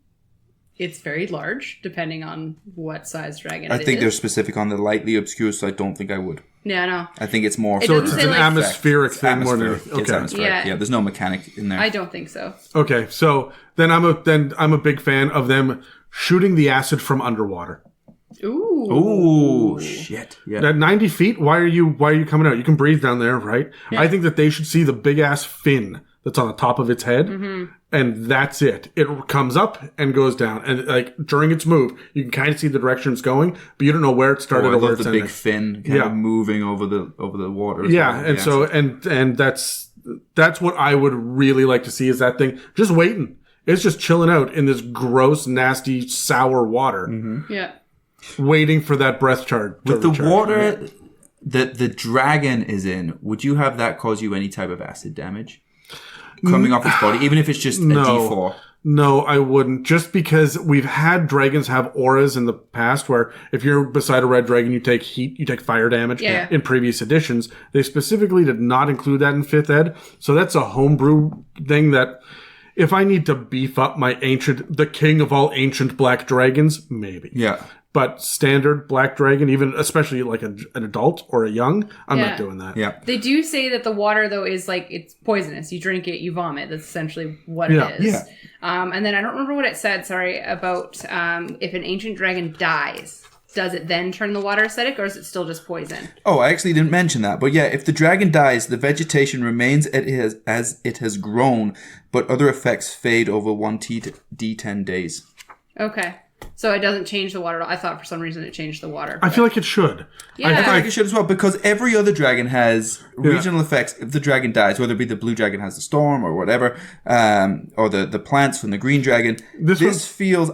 It's very large, depending on what size dragon I it is. think they're specific on the lightly obscure, so I don't think I would. Yeah, no. I think it's more. So it's say, an like- atmospheric thing more than Atmospheric. It's atmospheric. Yeah. Yeah, there's no mechanic in there. I don't think so. Okay, so then I'm a big fan of them shooting the acid from underwater. Ooh. Ooh, shit. Yeah. At 90 feet, why are you coming out? You can breathe down there, right? Yeah. I think that they should see the big ass fin that's on the top of its head, and that's it. It comes up and goes down, and like during its move, you can kind of see the direction it's going, but you don't know where it started I or where love it's the big ending. fin kind of moving over the water. as Yeah, well. and so and that's what I would really like to see is that thing just waiting. It's just chilling out in this gross, nasty, sour water, Yeah. waiting for that breath charge. With the water that the dragon is in, would you have that cause you any type of acid damage coming off its body, even if it's just a D4? No, I wouldn't. Just because we've had dragons have auras in the past where if you're beside a red dragon, you take heat, you take fire damage. Yeah. In previous editions, they specifically did not include that in 5th ed. So that's a homebrew thing that if I need to beef up the king of all ancient black dragons, maybe. Yeah. But standard black dragon, even especially like an adult or a young, I'm not doing that. Yeah. They do say that the water, though, is like, it's poisonous. You drink it, you vomit. That's essentially what it is. Yeah. And then I don't remember what it said, about if an ancient dragon dies, does it then turn the water acidic, or is it still just poison? Oh, I actually didn't mention that. But yeah, if the dragon dies, the vegetation remains as it has grown, but other effects fade over 1d10 days. Okay. So it doesn't change the water at all. I thought for some reason it changed the water. I feel like it should. Yeah. I feel like it should as well, because every other dragon has regional effects if the dragon dies, whether it be the blue dragon has the storm or whatever, or the plants from the green dragon.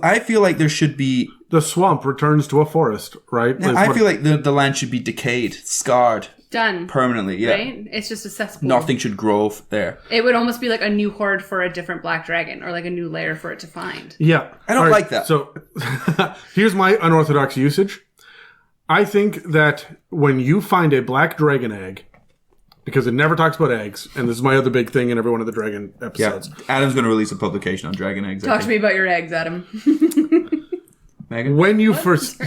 I feel like there should be... The swamp returns to a forest, right? I feel like the land should be decayed, scarred, Done. permanently. Yeah, Right? It's just a cesspool. nothing should grow there. It would almost be like a new horde for a different black dragon, or like a new lair for it to find. Yeah. I don't All like that. So here's my unorthodox usage. I think that when you find a black dragon egg, because it never talks about eggs, and this is my other big thing in every one of the dragon Yeah, episodes. Adam's going to release a publication on dragon eggs. I Talk to think. me about your eggs, Adam. Megan. When you first...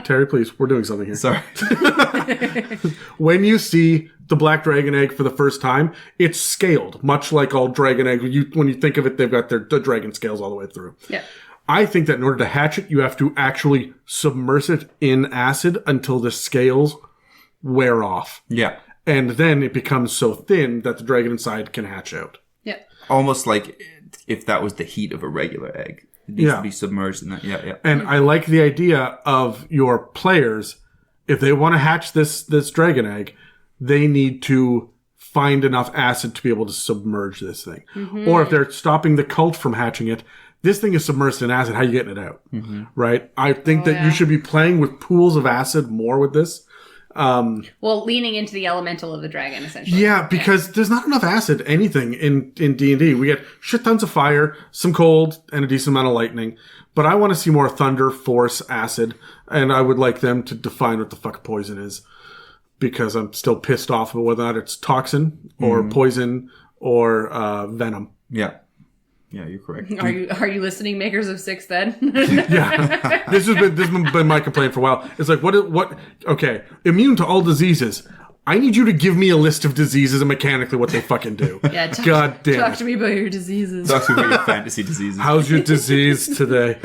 Terry, please, we're doing something here. Sorry. When you see the black dragon egg for the first time, it's scaled, much like all dragon eggs. When you think of it, they've got the dragon scales all the way through. Yeah. I think that in order to hatch it, you have to actually submerge it in acid until the scales wear off. Yeah. And then it becomes so thin that the dragon inside can hatch out. Yeah. Almost like if that was the heat of a regular egg. It needs to be submerged in that. Yeah, yeah. And I like the idea of your players, if they want to hatch this dragon egg, they need to find enough acid to be able to submerge this thing. Mm-hmm. Or if they're stopping the cult from hatching it, this thing is submersed in acid. How are you getting it out? Mm-hmm. Right? I think that you should be playing with pools of acid more with this. Well, leaning into the elemental of the dragon, essentially. Yeah, because there's not enough acid, anything in D&D. We get shit tons of fire, some cold, and a decent amount of lightning. But I want to see more thunder, force, acid, and I would like them to define what the fuck poison is. Because I'm still pissed off about whether or not it's toxin, or poison, or venom. Yeah. Yeah, you're correct. Are you listening, makers of Six? Then Yeah, this has been my complaint for a while. It's like what? Okay, immune to all diseases. I need you to give me a list of diseases and mechanically what they fucking do. Yeah, God damn. Talk to me about your diseases. Talk to me about your fantasy diseases. How's your disease today?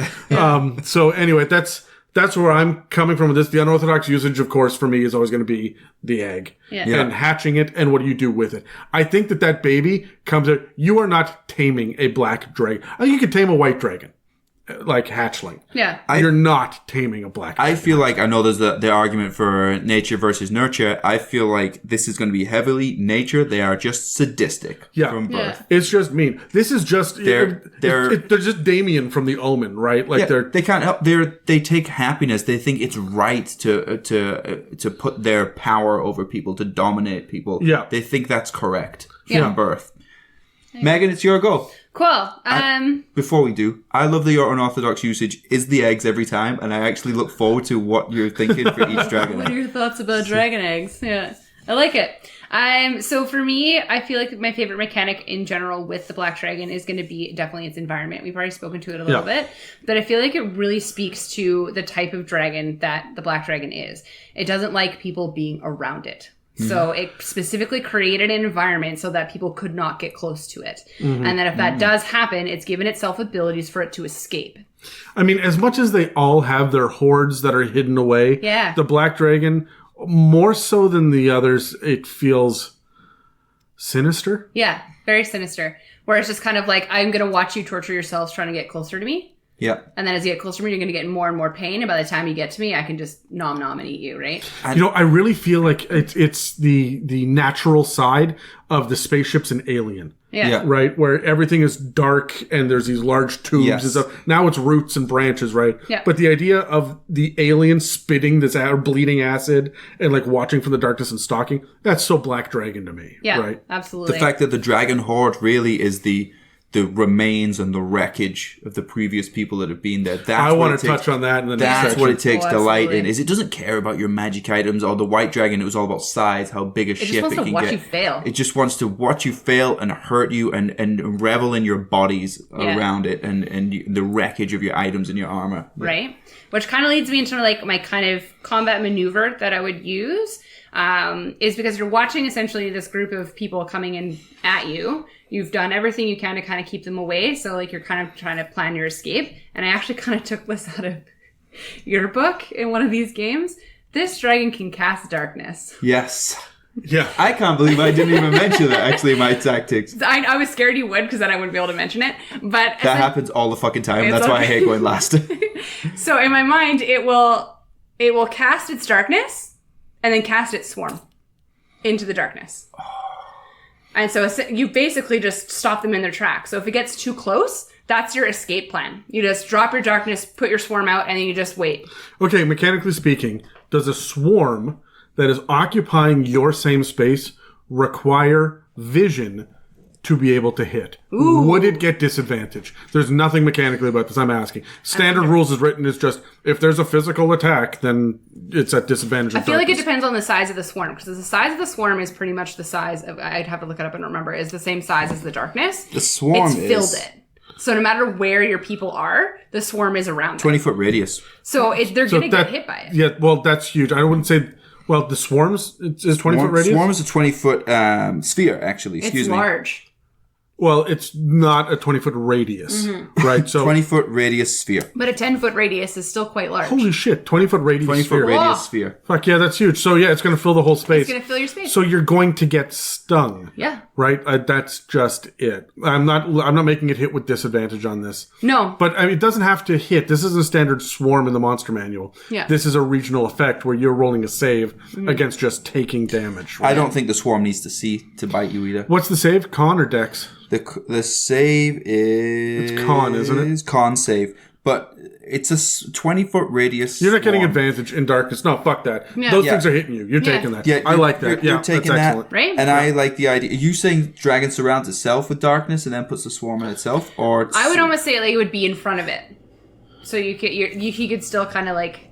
So anyway, that's where I'm coming from with this. The unorthodox usage, of course, for me is always going to be the egg. Yeah. And hatching it, and what do you do with it? I think that baby comes out. You are not taming a black dragon. I think you can tame a white dragon, like hatchling. Yeah. You're not taming a black dragon. I feel like, I know there's the argument for nature versus nurture. I feel like this is going to be heavily nature. They are just sadistic from birth. Yeah. It's just mean. This is just they're just Damien from the Omen, right? Like they can't help. They take happiness. They think it's right to put their power over people, to dominate people. Yeah. They think that's correct Yeah. from birth. Megan, it's your go. Cool. Before we do, I love that your unorthodox usage is the eggs every time, and I actually look forward to what you're thinking for each dragon. What are your thoughts about dragon eggs? Yeah, I like it. So for me, I feel like my favorite mechanic in general with the black dragon is going to be definitely its environment. We've already spoken to it a little bit, but I feel like it really speaks to the type of dragon that the black dragon is. It doesn't like people being around it. So it specifically created an environment so that people could not get close to it. Mm-hmm. And that if that does happen, it's given itself abilities for it to escape. I mean, as much as they all have their hordes that are hidden away, the black dragon, more so than the others, it feels sinister. Yeah, very sinister. Where it's just kind of like, I'm going to watch you torture yourselves trying to get closer to me. Yeah. And then as you get closer to me, you're going to get more and more pain. And by the time you get to me, I can just nom and eat you, right? I really feel like it's the natural side of the spaceships in Alien. Yeah. Right? Where everything is dark and there's these large tubes and stuff. Now it's roots and branches, right? Yeah. But the idea of the alien spitting this bleeding acid and like watching from the darkness and stalking, that's so Black Dragon to me. Yeah, right? absolutely. The fact that the dragon horde really is the remains and the wreckage of the previous people that have been there. I want to touch on that in the next That's section. what it takes delight absolutely. in. Is it doesn't care about your magic items or the white dragon. It was all about size, how big a ship just wants it to can watch get. you fail. It just wants to watch you fail and hurt you and revel in your bodies around it and the wreckage of your items and your armor. Right? Which kind of leads me into like my kind of combat maneuver that I would use. Is because you're watching essentially this group of people coming in at you. You've done everything you can to kind of keep them away. So like you're kind of trying to plan your escape. And I actually kind of took this out of your book in one of these games. This dragon can cast darkness. Yes. Yeah. I can't believe I didn't even mention that actually in my tactics. I was scared you would because then I wouldn't be able to mention it. But That happens all the fucking time. That's why I hate going last. So in my mind, it will cast its darkness and then cast its swarm into the darkness. And so you basically just stop them in their tracks. So if it gets too close, that's your escape plan. You just drop your darkness, put your swarm out, and then you just wait. Okay, mechanically speaking, does a swarm that is occupying your same space require vision to be able to hit? Ooh. Would it get disadvantage? There's nothing mechanically about this. I'm asking. Standard rules is written is just if there's a physical attack, then it's at disadvantage. I feel like it depends on the size of the swarm, because the size of the swarm is pretty much the size of, I'd have to look it up and remember, is the same size as the darkness. The swarm it's filled it. So no matter where your people are, the swarm is around 20-foot radius. So they're going to get hit by it. Yeah, well, that's huge. I wouldn't say... Well, the swarms is 20-foot radius? Swarm is a 20-foot sphere, actually. Excuse me. It's large. Well, it's not a 20-foot radius, right? So 20-foot radius sphere. But a 10-foot radius is still quite large. holy shit, 20-foot radius 20-foot sphere. radius Whoa. sphere. Fuck yeah, that's huge. So yeah, it's going to fill the whole space. It's going to fill your space. So you're going to get stung. Yeah. Right? That's just it. I'm not making it hit with disadvantage on this. No. But I mean, it doesn't have to hit. This isn't a standard swarm in the monster manual. Yeah. This is a regional effect where you're rolling a save against just taking damage. Right? I don't think the swarm needs to see to bite you either. What's the save? Con or dex? The save is... It's con, isn't it? It's con save. But it's a 20-foot radius. You're not getting swarm. advantage in darkness. No, fuck that. Yeah. Those Yeah. things are hitting you. You're Yeah. taking that. Yeah, I like that. You're Yeah, taking that's that, excellent. Right? And I like the idea. Are you saying dragon surrounds itself with darkness and then puts the swarm in itself? Or it's, I would almost say like it would be in front of it. So he could still kind of like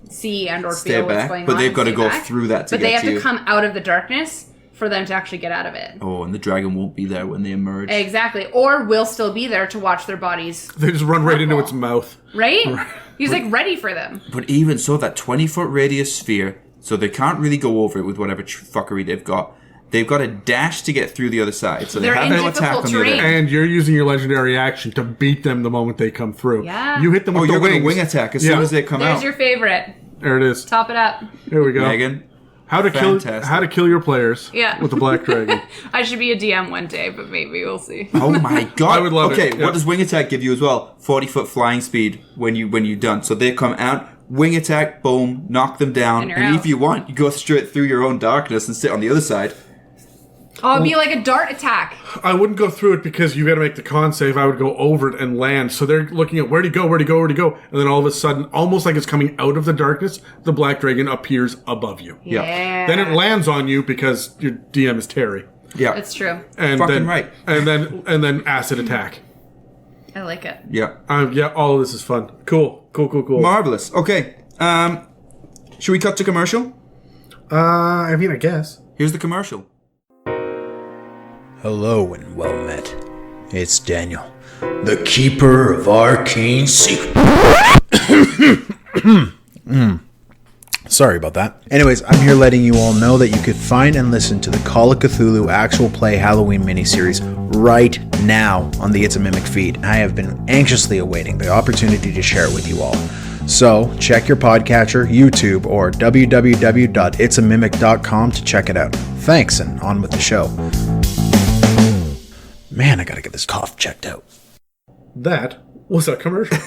see and or Stay feel what's back, going but on. they've and got to stay go back. through that to But get they have to to you. come out of the darkness for them to actually get out of it. Oh, and the dragon won't be there when they emerge. Exactly. Or will still be there to watch their bodies. They just run right into Purple. its mouth. Right? He's like ready for them. But even so, that 20-foot radius sphere, so they can't really go over it with whatever fuckery they've got. They've got to dash to get through the other side. So they They're have in no attack difficult on the other terrain. end. And you're using your legendary action to beat them the moment they come through. Yeah. You hit them Oh, with you're the going to wings. wing attack as Yeah. soon as they come There's out. your favorite. There it is. Top it up. Here we go. Megan. How to Fantastic. kill your players Yeah. with the black dragon. I should be a DM one day, but maybe we'll see. Oh my god! I would love it, Okay, yeah. what does wing attack give you as well? 40-foot flying speed when you're done. So they come out, wing attack, boom, knock them down, And you're and out. if you want, you go straight through your own darkness and sit on the other side. Oh, it'd be like a dart attack. I wouldn't go through it because you got to make the con save. I would go over it and land. So they're looking at where'd he go, where'd he go, where'd he go, and then all of a sudden, almost like it's coming out of the darkness, the black dragon appears above you. Yeah. Then it lands on you because your DM is Terry. Yeah, It's true. And Fucking then, right. And then acid attack. I like it. yeah, Yeah, all of this is fun. Cool. marvelous. Okay, should we cut to commercial? I mean, I guess. Here's the commercial. Hello and well met. It's Daniel, the keeper of arcane secrets. Sorry about that. Anyways, I'm here letting you all know that you could find and listen to the Call of Cthulhu actual play Halloween miniseries right now on the It's a Mimic feed. I have been anxiously awaiting the opportunity to share it with you all. So, check your podcatcher, YouTube, or www.itsamimic.com to check it out. Thanks, and on with the show. Man, I gotta get this cough checked out. That was a commercial.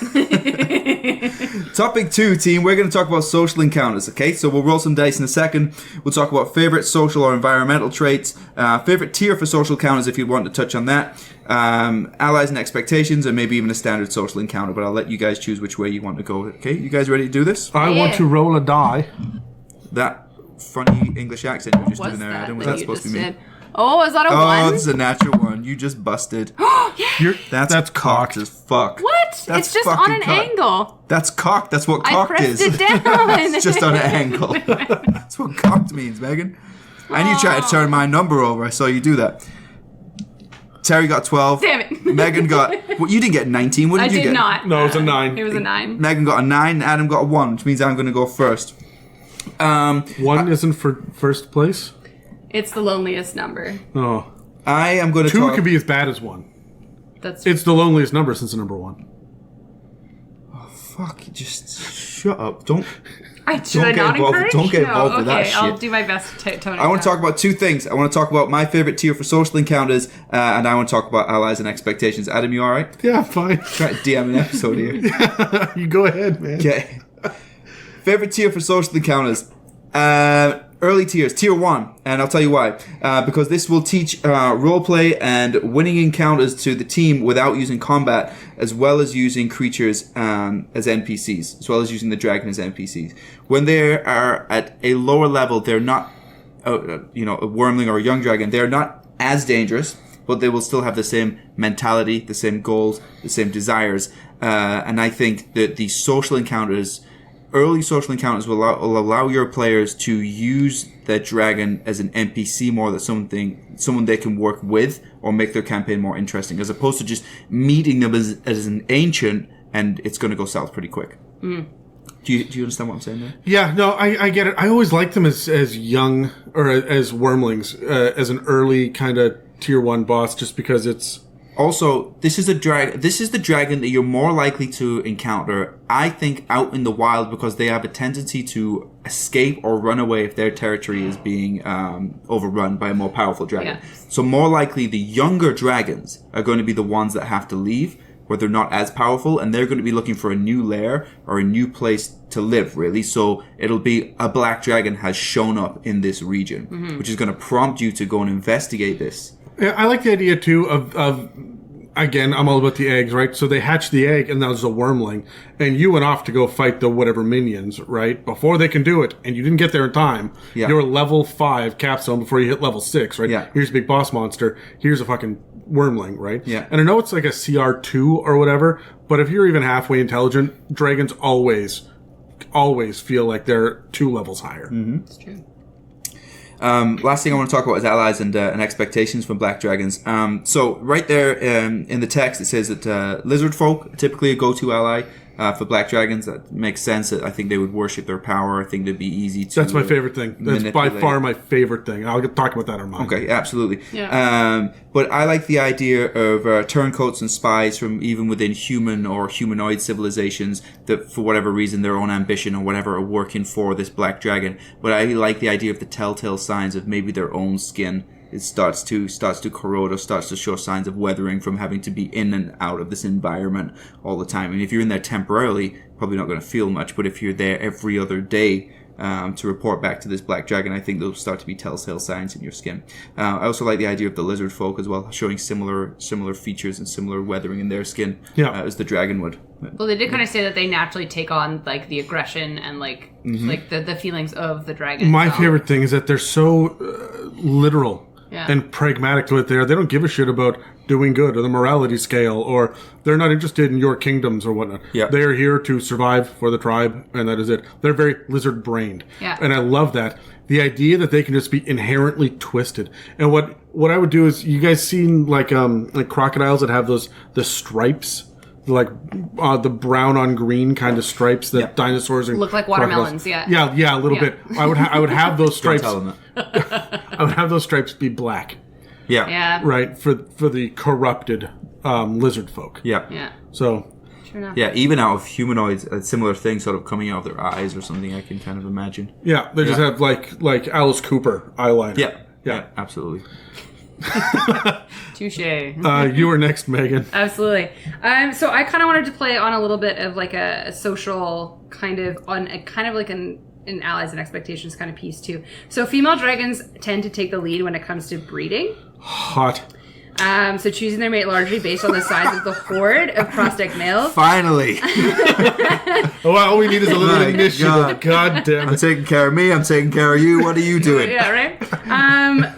Topic 2, team. We're going to talk about social encounters, okay? So we'll roll some dice in a second. We'll talk about favorite social or environmental traits, favorite tier for social encounters if you want to touch on that, allies and expectations, and maybe even a standard social encounter, but I'll let you guys choose which way you want to go, okay? You guys ready to do this? I want to roll a die. That funny English accent you were just What's doing there, that Adam, was that that you supposed to just be me? did? Oh, is that a Oh, one? this is a natural one. You just busted. That's cocked as fuck. What? That's It's just on fucking an cocked. angle. That's cocked. That's what I cocked pressed is. it down. It's just on an angle. That's what cocked means, Megan. And you tried to turn my number over. I saw you do that. Terry got 12. Damn it. Megan got... Well, you didn't get 19. What did I you did get? not. No, it's a 9. It was a 9. Megan got a 9. Adam got a 1, which means I'm going to go first. 1 isn't for first place? It's the loneliest number. Oh. I am going to 2 talk... could be as bad as 1. That's It's the loneliest number since the number 1. Fuck, just shut up. Don't... should I get not involved- encourage? don't get involved no, with that okay, I'll shit. do my best to tone it I want to down. talk about 2 things. I want to talk about my favorite tier for social encounters, and I want to talk about allies and expectations. Adam, you alright? Yeah, fine. Trying to DM an episode here. You go ahead, man. Okay. Favorite tier for social encounters. early tiers, tier 1, and I'll tell you why. Because this will teach roleplay and winning encounters to the team without using combat, as well as using creatures as NPCs, as well as using the dragon as NPCs. When they are at a lower level, they're not, a wormling or a young dragon, they're not as dangerous, but they will still have the same mentality, the same goals, the same desires. And I think that the social encounters, early social encounters will allow your players to use that dragon as an NPC more than someone they can work with or make their campaign more interesting, as opposed to just meeting them as an ancient, and it's going to go south pretty quick. Mm. Do you understand what I'm saying there? Yeah, no, I get it. I always liked them as young, or as wormlings, as an early kind of tier 1 boss, just because it's... Also, this is the dragon that you're more likely to encounter, I think, out in the wild, because they have a tendency to escape or run away if their territory is being overrun by a more powerful dragon. Yeah. So more likely the younger dragons are going to be the ones that have to leave, where they're not as powerful, and they're going to be looking for a new lair or a new place to live, really. So it'll be a black dragon has shown up in this region, which is going to prompt you to go and investigate this. Yeah, I like the idea, too, of again, I'm all about the eggs, right? So they hatch the egg, and that was a wormling, and you went off to go fight the whatever minions, right? Before they can do it, and you didn't get there in time. Yeah. You're level 5 capstone before you hit level 6, right? Yeah. Here's a big boss monster. Here's a fucking wormling, right? Yeah. And I know it's like a CR2 or whatever, but if you're even halfway intelligent, dragons always feel like they're 2 levels higher. Mm-hmm. That's true. Last thing I want to talk about is allies and expectations from black dragons. So right there in the text, it says that lizard folk are typically a go-to ally for black dragons. That makes sense. That I think they would worship their power. I think they'd be easy to... That's my favorite thing. That's by far my favorite thing. I'll talk about that in a moment. Okay, absolutely. Yeah. But I like the idea of turncoats and spies from even within human or humanoid civilizations that, for whatever reason, their own ambition or whatever, are working for this black dragon. But I like the idea of the telltale signs of maybe their own skin. It starts to corrode or starts to show signs of weathering from having to be in and out of this environment all the time. And if you're in there temporarily, probably not going to feel much. But if you're there every other day to report back to this black dragon, I think they'll start to be telltale signs in your skin. I also like the idea of the lizard folk as well, showing similar features and similar weathering in their skin as the dragon would. Well, they did kind of say that they naturally take on like the aggression and like the feelings of the dragon. My favorite thing is that they're so literal. Yeah. And pragmatic to it there. They don't give a shit about doing good or the morality scale, or they're not interested in your kingdoms or whatnot. Yeah. They're here to survive for the tribe, and that is it. They're very lizard-brained. Yeah. And I love that. The idea that they can just be inherently twisted. And what I would do is, you guys seen like crocodiles that have the stripes? Like the brown on green kind of stripes that dinosaurs and look like watermelons. crocodiles. Yeah, a little bit. I would have those stripes. Don't tell them that. I would have those stripes be black. Yeah. Right, for the corrupted lizard folk. Yeah. Yeah. So. Sure enough. Yeah, even out of humanoids, a similar thing sort of coming out of their eyes or something, I can kind of imagine. Yeah, they just have like Alice Cooper eyeliner. Yeah, absolutely. Touche. You were next, Megan. Absolutely. So I kind of wanted to play on a little bit of like a social kind of like an allies and expectations kind of piece too. So female dragons tend to take the lead when it comes to breeding. Hot. So choosing their mate largely based on the size of the horde of prospect males. Finally. All we need is a little initiative. God damn I'm it. taking care of me. I'm taking care of you. What are you doing? Yeah, right?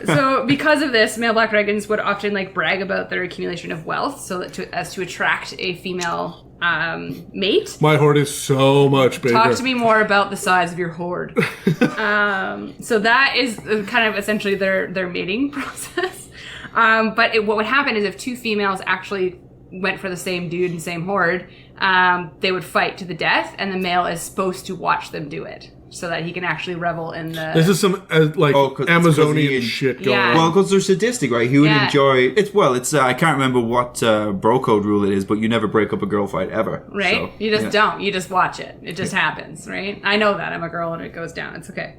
So because of this, male black dragons would often like brag about their accumulation of wealth as to attract a female mate. My horde is so much bigger. Talk to me more about the size of your horde. So that is kind of essentially their mating process. But what would happen is if 2 females actually went for the same dude and same horde, they would fight to the death, and the male is supposed to watch them do it so that he can actually revel in the... This is some Amazonian shit going on. Well, because they're sadistic, right? He would enjoy... It's I can't remember what bro code rule it is, but you never break up a girl fight ever. Right? So, you just don't. You just watch it. It just happens, right? I know that. I'm a girl and it goes down. It's okay.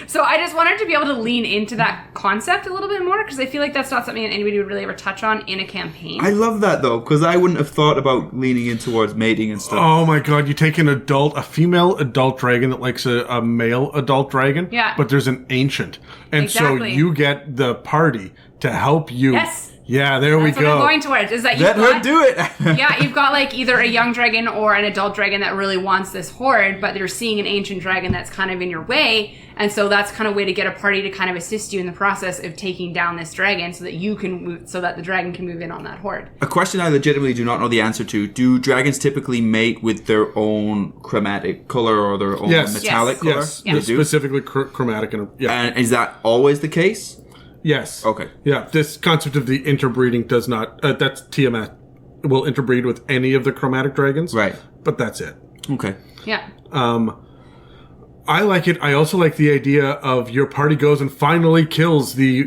So I just wanted to be able to lean into that concept a little bit more because I feel like that's not something that anybody would really ever touch on in a campaign. I love that though, because I wouldn't have thought about leaning in towards mating and stuff. Oh my god, you take a female adult dragon that likes a male adult dragon, Yeah. but there's an ancient. And Exactly. so you get the party to help you. Yes. Yeah, there we That's what go. I'm going towards. Is that Let her do it. Yeah, you've got like either a young dragon or an adult dragon that really wants this horde, but they're seeing an ancient dragon that's kind of in your way, and so that's kind of a way to get a party to kind of assist you in the process of taking down this dragon, so that you can move, so that the dragon can move in on that horde. A question I legitimately do not know the answer to: do dragons typically mate with their own chromatic color or their own metallic color? Yes, Yeah. They do? specifically chromatic. And And is that always the case? yes. Okay. Yeah, this concept of the interbreeding does not. That's Tiamat. Will interbreed with any of the chromatic dragons. Right. But that's it. Okay. Yeah. I like it. I also like the idea of your party goes and finally kills the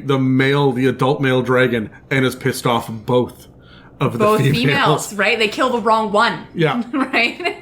adult male dragon, and is pissed off both of Both the females, right? They kill the wrong one. Yeah. Right?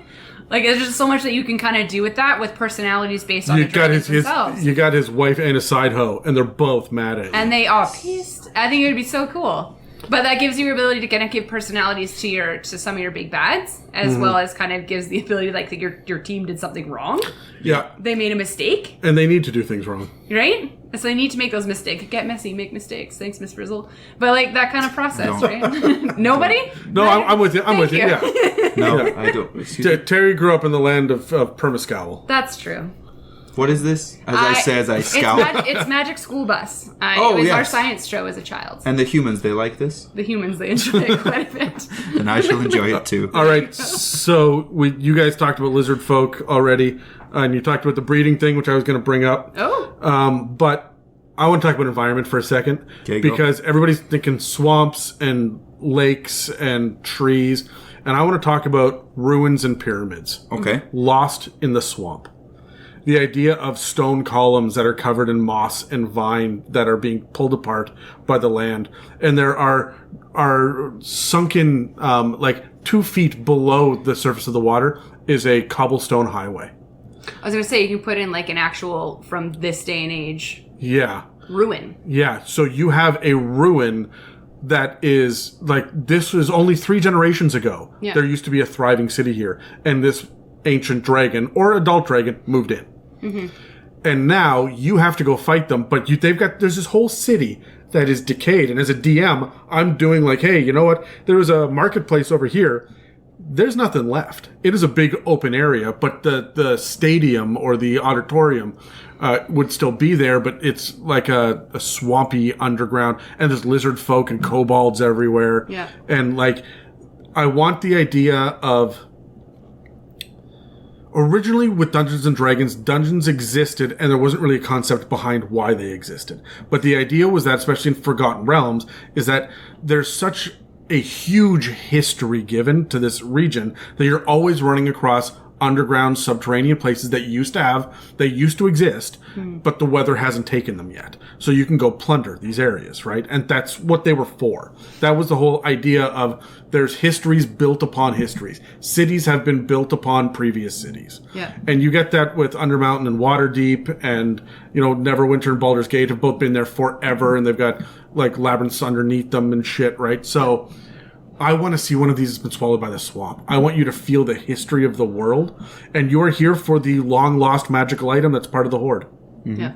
Like, there's just so much that you can kind of do with that, with personalities based on You the got dragons his themselves. you got his wife and his side hoe, and they're both mad at you. And they are pissed. I think it would be so cool. But that gives you your ability to kind of give personalities to some of your big bads, as Mm-hmm. well as kind of gives the ability, like, that your team did something wrong. Yeah, They made a mistake, and they need to do things wrong. right? So they need to make those mistakes. Get messy, make mistakes. Thanks, Miss Frizzle. But, like, that kind of process, No. right? Nobody? No, I'm with you. I'm with you. Thank Yeah. No, Yeah. I don't. Excuse me. Terry grew up in the land of Permascowl. That's true. What is this? As I say, as I scowl. It's Magic School Bus. Oh, it was our yes. science show as a child. And the humans, they like this? The humans, they enjoy it quite a bit. And I shall enjoy it too. All right, so you guys talked about lizard folk already, and you talked about the breeding thing, which I was going to bring up. Oh. But I want to talk about environment for a second, Okay, go. because everybody's thinking swamps and lakes and trees, and I want to talk about ruins and pyramids. Okay. Lost in the swamp. The idea of stone columns that are covered in moss and vine that are being pulled apart by the land, and there are sunken like 2 feet below the surface of the water is a cobblestone highway. I was going to say, you can put in, like, an actual, from this day and age, Yeah. ruin. Yeah, so you have a ruin that is, like, this was only 3 generations ago. Yeah. There used to be a thriving city here, and this ancient dragon, or adult dragon, moved in. Mm-hmm. And now you have to go fight them, but there's this whole city that is decayed, and as a DM, I'm doing like, hey, you know what? There was a marketplace over here. There's nothing left. It is a big open area, but the stadium or the auditorium would still be there, but it's like a swampy underground, and there's lizard folk and kobolds everywhere. Yeah. And, like, I want the idea of... Originally, with Dungeons & Dragons, dungeons existed, and there wasn't really a concept behind why they existed. But the idea was that, especially in Forgotten Realms, is that there's such a huge history given to this region that you're always running across underground, subterranean places that used to exist, but the weather hasn't taken them yet. So you can go plunder these areas, right? And that's what they were for. That was the whole idea of there's histories built upon histories. Cities have been built upon previous cities. Yeah. And you get that with Undermountain and Waterdeep, and, Neverwinter and Baldur's Gate have both been there forever, and they've got, like, labyrinths underneath them and shit, right? So I want to see one of these that's been swallowed by the swamp. I want you to feel the history of the world, and you're here for the long-lost magical item that's part of the Horde. Yeah.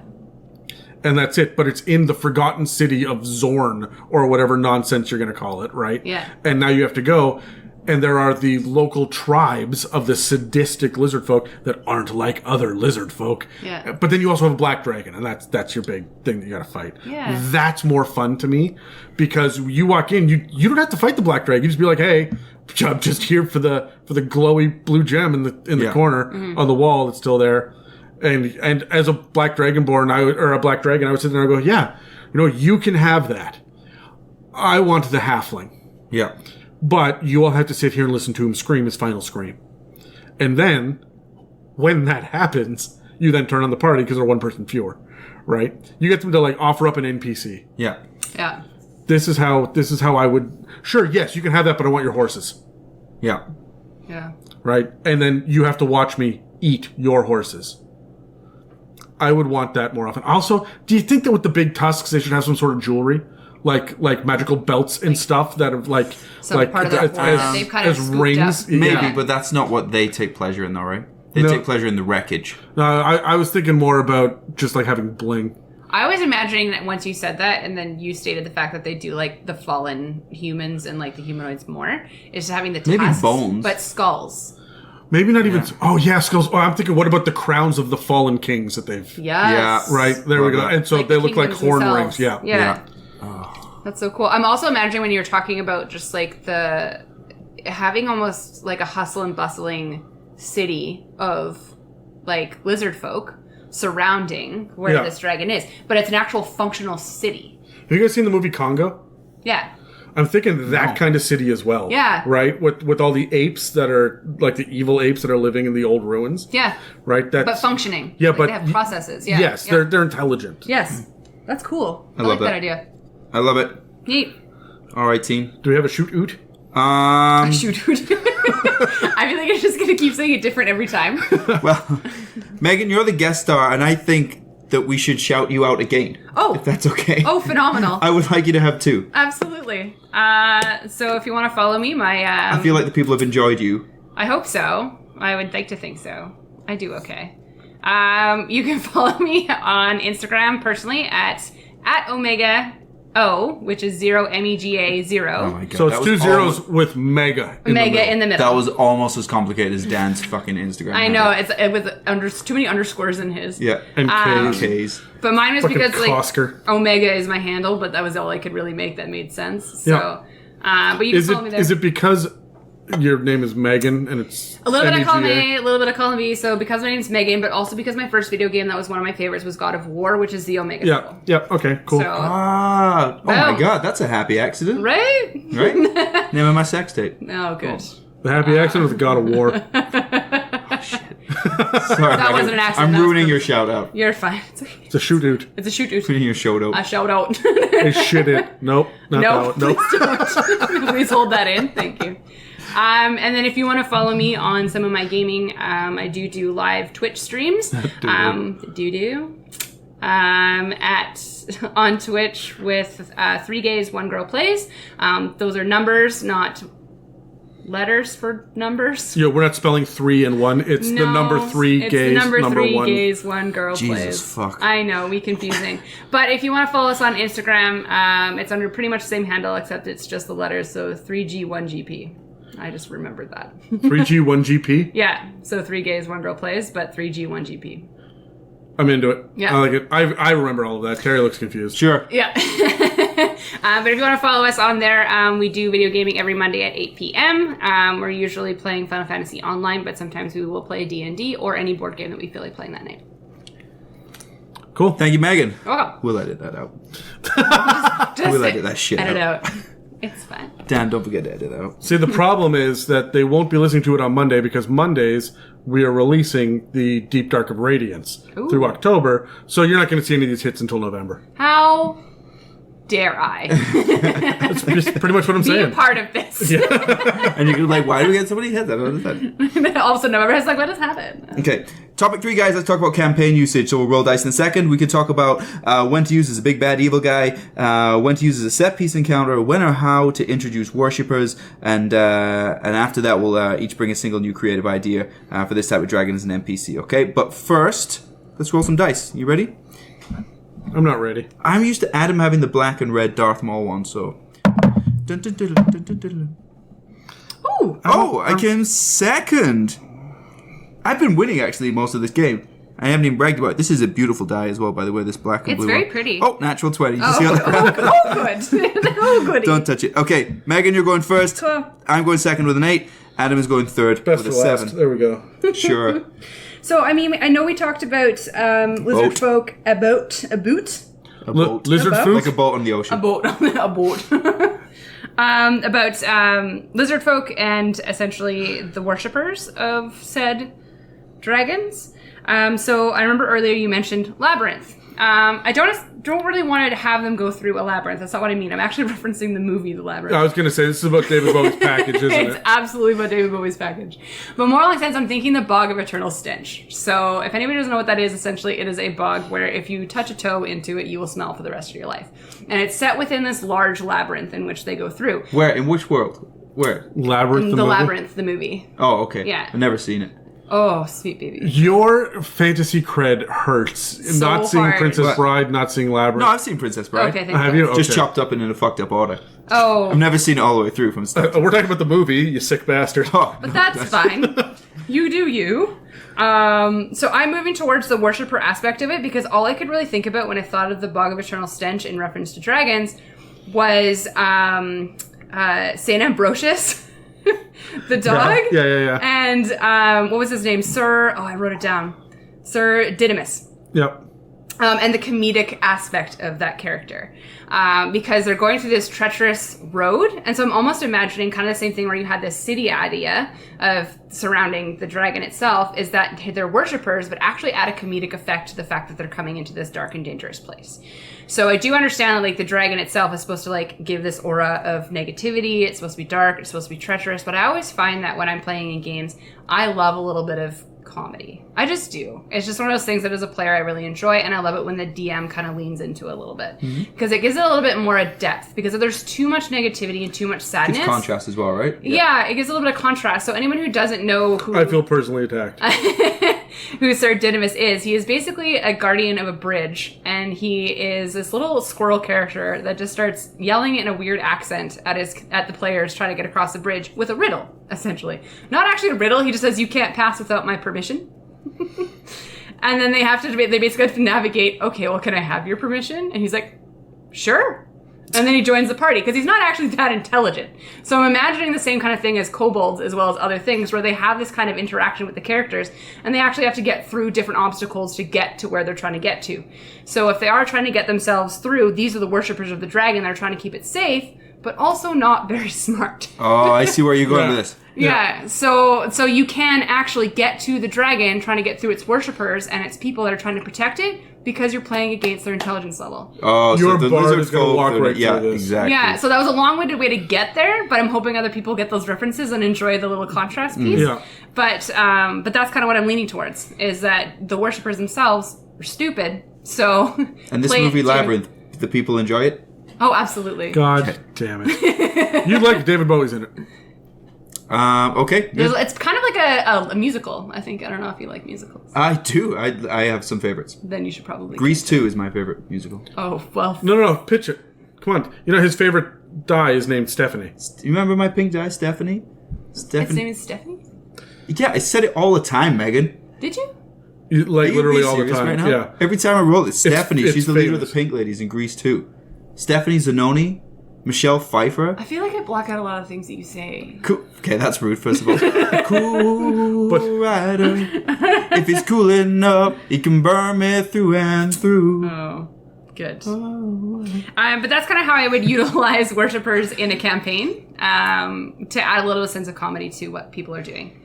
And that's it, but it's in the forgotten city of Zorn, or whatever nonsense you're going to call it, right? Yeah. And now you have to go, and there are the local tribes of the sadistic lizard folk that aren't like other lizard folk. Yeah. But then you also have a black dragon, and that's your big thing that you got to fight. Yeah. That's more fun to me, because you walk in, you don't have to fight the black dragon. You just be like, hey, I'm just here for the glowy blue gem in the corner on the wall that's still there. And as a black dragonborn, or a black dragon, I would sit there and go, yeah, you can have that. I want the halfling. Yeah. But you all have to sit here and listen to him scream his final scream. And then, when that happens, you then turn on the party because they're one person fewer, right? You get them to, like, offer up an NPC. Yeah. Yeah. This is how I would... Sure, yes, you can have that, but I want your horses, Yeah. Yeah. right? And then you have to watch me eat your horses. I would want that more often. Also, do you think that with the big tusks, they should have some sort of jewelry? Like magical belts and stuff that are like part of that world that they've kind of as scooped rings. up. Maybe, Yeah. but that's not what they take pleasure in, though, right? They No. take pleasure in the wreckage. No, I was thinking more about just like having bling. I was imagining that once you said that, and then you stated the fact that they do like the fallen humans and like the humanoids more, is having the Maybe tusks, bones. but skulls. Maybe not even. Oh yeah, skulls. Oh, I'm thinking. What about the crowns of the fallen kings that they've? Yes. Right there we go. Love that. And so Like they the look like kingdoms horn themselves. rings. Yeah. That's so cool. I'm also imagining when you were talking about just like the having almost like a hustle and bustling city of like lizard folk surrounding where Yeah. this dragon is, but it's an actual functional city. Have you guys seen the movie Congo? Yeah. I'm thinking that kind of city as well. Yeah. Right? With all the apes that are like the evil apes that are living in the old ruins. Yeah. Right? That's, But functioning. Yeah, Like, but they have processes. Yeah. Yes, yeah. they're intelligent. Yes. That's cool. I love like that that. idea. I love it. Neat. All right, team. Do we have a shoot oot? Shoot. I feel like I'm just gonna keep saying it different every time. Well, Megan, you're the guest star, and I think that we should shout you out again. Oh. If that's okay. Oh, phenomenal. I would like you to have two. Absolutely. So if you want to follow me, I feel like the people have enjoyed you. I hope so. I would like to think so. I do okay. You can follow me on Instagram personally at Omega O, which is 0 MEGA 0. Oh my god. So that it's was 2 zeros almost- with mega. Omega in the middle. That was almost as complicated as Dan's fucking Instagram. I know it was too many underscores in his. Yeah. And K's. K's. But mine was Fucking because like Oscar. Omega is my handle, but that was all I could really make that made sense. So, Yeah. but you can Is follow me it there. is it because your name is Megan and it's A little bit of column MEGA? A, a little bit of column B. So because my name's Megan, but also because my first video game that was one of my favorites was God of War, which is the Omega Yeah. symbol. Yeah. Okay. Cool. So, Ah. Oh my Boom. god, that's a happy accident. right? Right? Name of my sex tape. Oh, good. The happy accident of the God of War. Sorry, That wasn't an accident, I'm that was ruining good. your shout out. You're fine. It's okay. It's a shoot oot. It's a shoot out. Ruining your shout out. A shout out. Hey, shit it. Nope. Not No, that one. Nope. please don't. Please hold that in. Thank you. And then if you want to follow me on some of my gaming, I do live Twitch streams. On Twitch with 3 gays, 1 girl plays. Those are numbers, not letters for numbers. Yeah, we're not spelling 3 and 1. It's the number 3 it's gays, the number 3 1. gays, 1 girl Jesus plays. fuck. I know, we confusing. But if you want to follow us on Instagram, it's under pretty much the same handle, except it's just the letters. So 3G, 1GP. I just remembered that. 3G, 1GP. Yeah, so 3 gays, 1 girl plays, but 3G, 1GP. I'm into it. Yeah. I like it. I remember all of that. Terry looks confused. Sure. Yeah. But if you want to follow us on there, we do video gaming every Monday at 8 p.m. We're usually playing Final Fantasy Online, but sometimes we will play D&D or any board game that we feel like playing that night. Cool. Thank you, Megan. Oh, We'll edit that out. just We'll edit that shit edit out. out. It's fine. Dan, don't forget to edit that out. See, the problem is that they won't be listening to it on Monday because Mondays we are releasing the Deep Dark of Radiance through October. So you're not going to see any of these hits until November. How dare I That's just pretty much what I'm be a saying. part of this? And you're like, why do we get so many hits? I don't understand. All of a sudden, November is like, what has happened? Okay. Topic 3, guys. Let's talk about campaign usage. So we'll roll dice in a second. We could talk about when to use as a big bad evil guy, when to use as a set piece encounter, when or how to introduce worshippers, and after that we'll each bring a single new creative idea for this type of dragon as an NPC. Okay. But first, let's roll some dice. You ready? I'm not ready. I'm used to Adam having the black and red Darth Maul one, so. Dun, dun, dun, dun, dun, dun, dun. Ooh. Oh, I came second. I've been winning actually most of this game. I haven't even bragged about it. This is a beautiful die as well, by the way. This black and It's blue very one. pretty. Oh, natural 20. You Oh, see how that- good. Oh, goody. Don't touch it. Okay, Megan, you're going first. Cool. I'm going second with an 8. Adam is going third Best with for a last. 7. There we go. Sure. So, I mean, I know we talked about lizard Boat. folk, a boat. A boat. Lizard About? food? Like a boat on the ocean. A boat. A boat. About lizard folk and essentially the worshippers of said dragons. So I remember earlier you mentioned Labyrinth. I don't really want to have them go through a labyrinth. That's not what I mean. I'm actually referencing the movie The Labyrinth. I was going to say, this is about David Bowie's package, isn't It's it? absolutely about David Bowie's package. But more along sense, I'm thinking the Bog of Eternal Stench. So if anybody doesn't know what that is, essentially it is a bog where if you touch a toe into it, you will smell for the rest of your life. And it's set within this large labyrinth in which they go through. Where? In which world? Where? Labyrinth, The movie? Labyrinth, the movie. Oh, okay. Yeah. I've never seen it. Oh, sweet baby. Your fantasy cred hurts. So not seeing hard. Princess What? Bride, not seeing Labyrinth. No, I've seen Princess Bride. Okay, thank Have you. you? Okay. Just chopped up and in a fucked up order. Oh, I've never seen it all the way through from start. We're talking about the movie, you sick bastard. Oh, but that's fine. You do you. So I'm moving towards the worshiper aspect of it because all I could really think about when I thought of the Bog of Eternal Stench in reference to dragons was Saint Ambrosius, the dog. Yeah. And what was his name? I wrote it down. Sir Didymus. Yep. And the comedic aspect of that character. Because they're going through this treacherous road. And so I'm almost imagining kind of the same thing where you had this city idea of surrounding the dragon itself, is that they're worshippers, but actually add a comedic effect to the fact that they're coming into this dark and dangerous place. So I do understand that like the dragon itself is supposed to like give this aura of negativity. It's supposed to be dark. It's supposed to be treacherous. But I always find that when I'm playing in games, I love a little bit of comedy. I just do. It's just one of those things that as a player I really enjoy, and I love it when the DM kind of leans into it a little bit because it gives it a little bit more depth. Because if there's too much negativity and too much sadness, it's contrast as well, right? Yeah, it gives a little bit of contrast. So anyone who doesn't know who I feel personally attacked. who Sir Didymus is, he is basically a guardian of a bridge, and he is this little squirrel character that just starts yelling in a weird accent at the players trying to get across the bridge with a riddle, essentially. Not actually a riddle, he just says, "You can't pass without my permission." And then they basically have to navigate, okay, well, can I have your permission? And he's like, sure. And then he joins the party, because he's not actually that intelligent. So I'm imagining the same kind of thing as kobolds, as well as other things, where they have this kind of interaction with the characters, and they actually have to get through different obstacles to get to where they're trying to get to. So if they are trying to get themselves through, these are the worshippers of the dragon that are trying to keep it safe, but also not very smart. Oh, I see where you're going with this. Yeah, so you can actually get to the dragon, trying to get through its worshippers and its people that are trying to protect it, because you're playing against their intelligence level. Oh, Your so the bard lizard is gonna folk walk right yeah, through this. exactly. Yeah, so that was a long-winded way to get there, but I'm hoping other people get those references and enjoy the little contrast piece. Yeah. But that's kind of what I'm leaning towards, is that the worshippers themselves are stupid, so... And this play it movie, to- Labyrinth, the people enjoy it? Oh, absolutely. God damn it. You like David Bowie's in it. Okay. It's kind of like a musical, I think. I don't know if you like musicals. I do. I have some favorites. Then you should probably... Grease 2 is my favorite musical. Oh, well... No, pitch it. Come on. You know his favorite dye is named Stephanie. Do you remember my pink dye, Stephanie? Its name Stephanie. is Stephanie? Yeah, I said it all the time, Megan. Did you? Like Are you literally being all the serious time. right now? Yeah. Every time I roll it, Stephanie. it's She's the leader of the famous. Pink Ladies in Grease 2. Stephanie Zanoni, Michelle Pfeiffer. I feel like I block out a lot of things that you say. Cool. Okay, that's rude, first of all. Cool rider. If he's cool enough, he can burn me through and through. Oh, good. But that's kind of how I would utilize worshippers in a campaign, to add a little sense of comedy to what people are doing.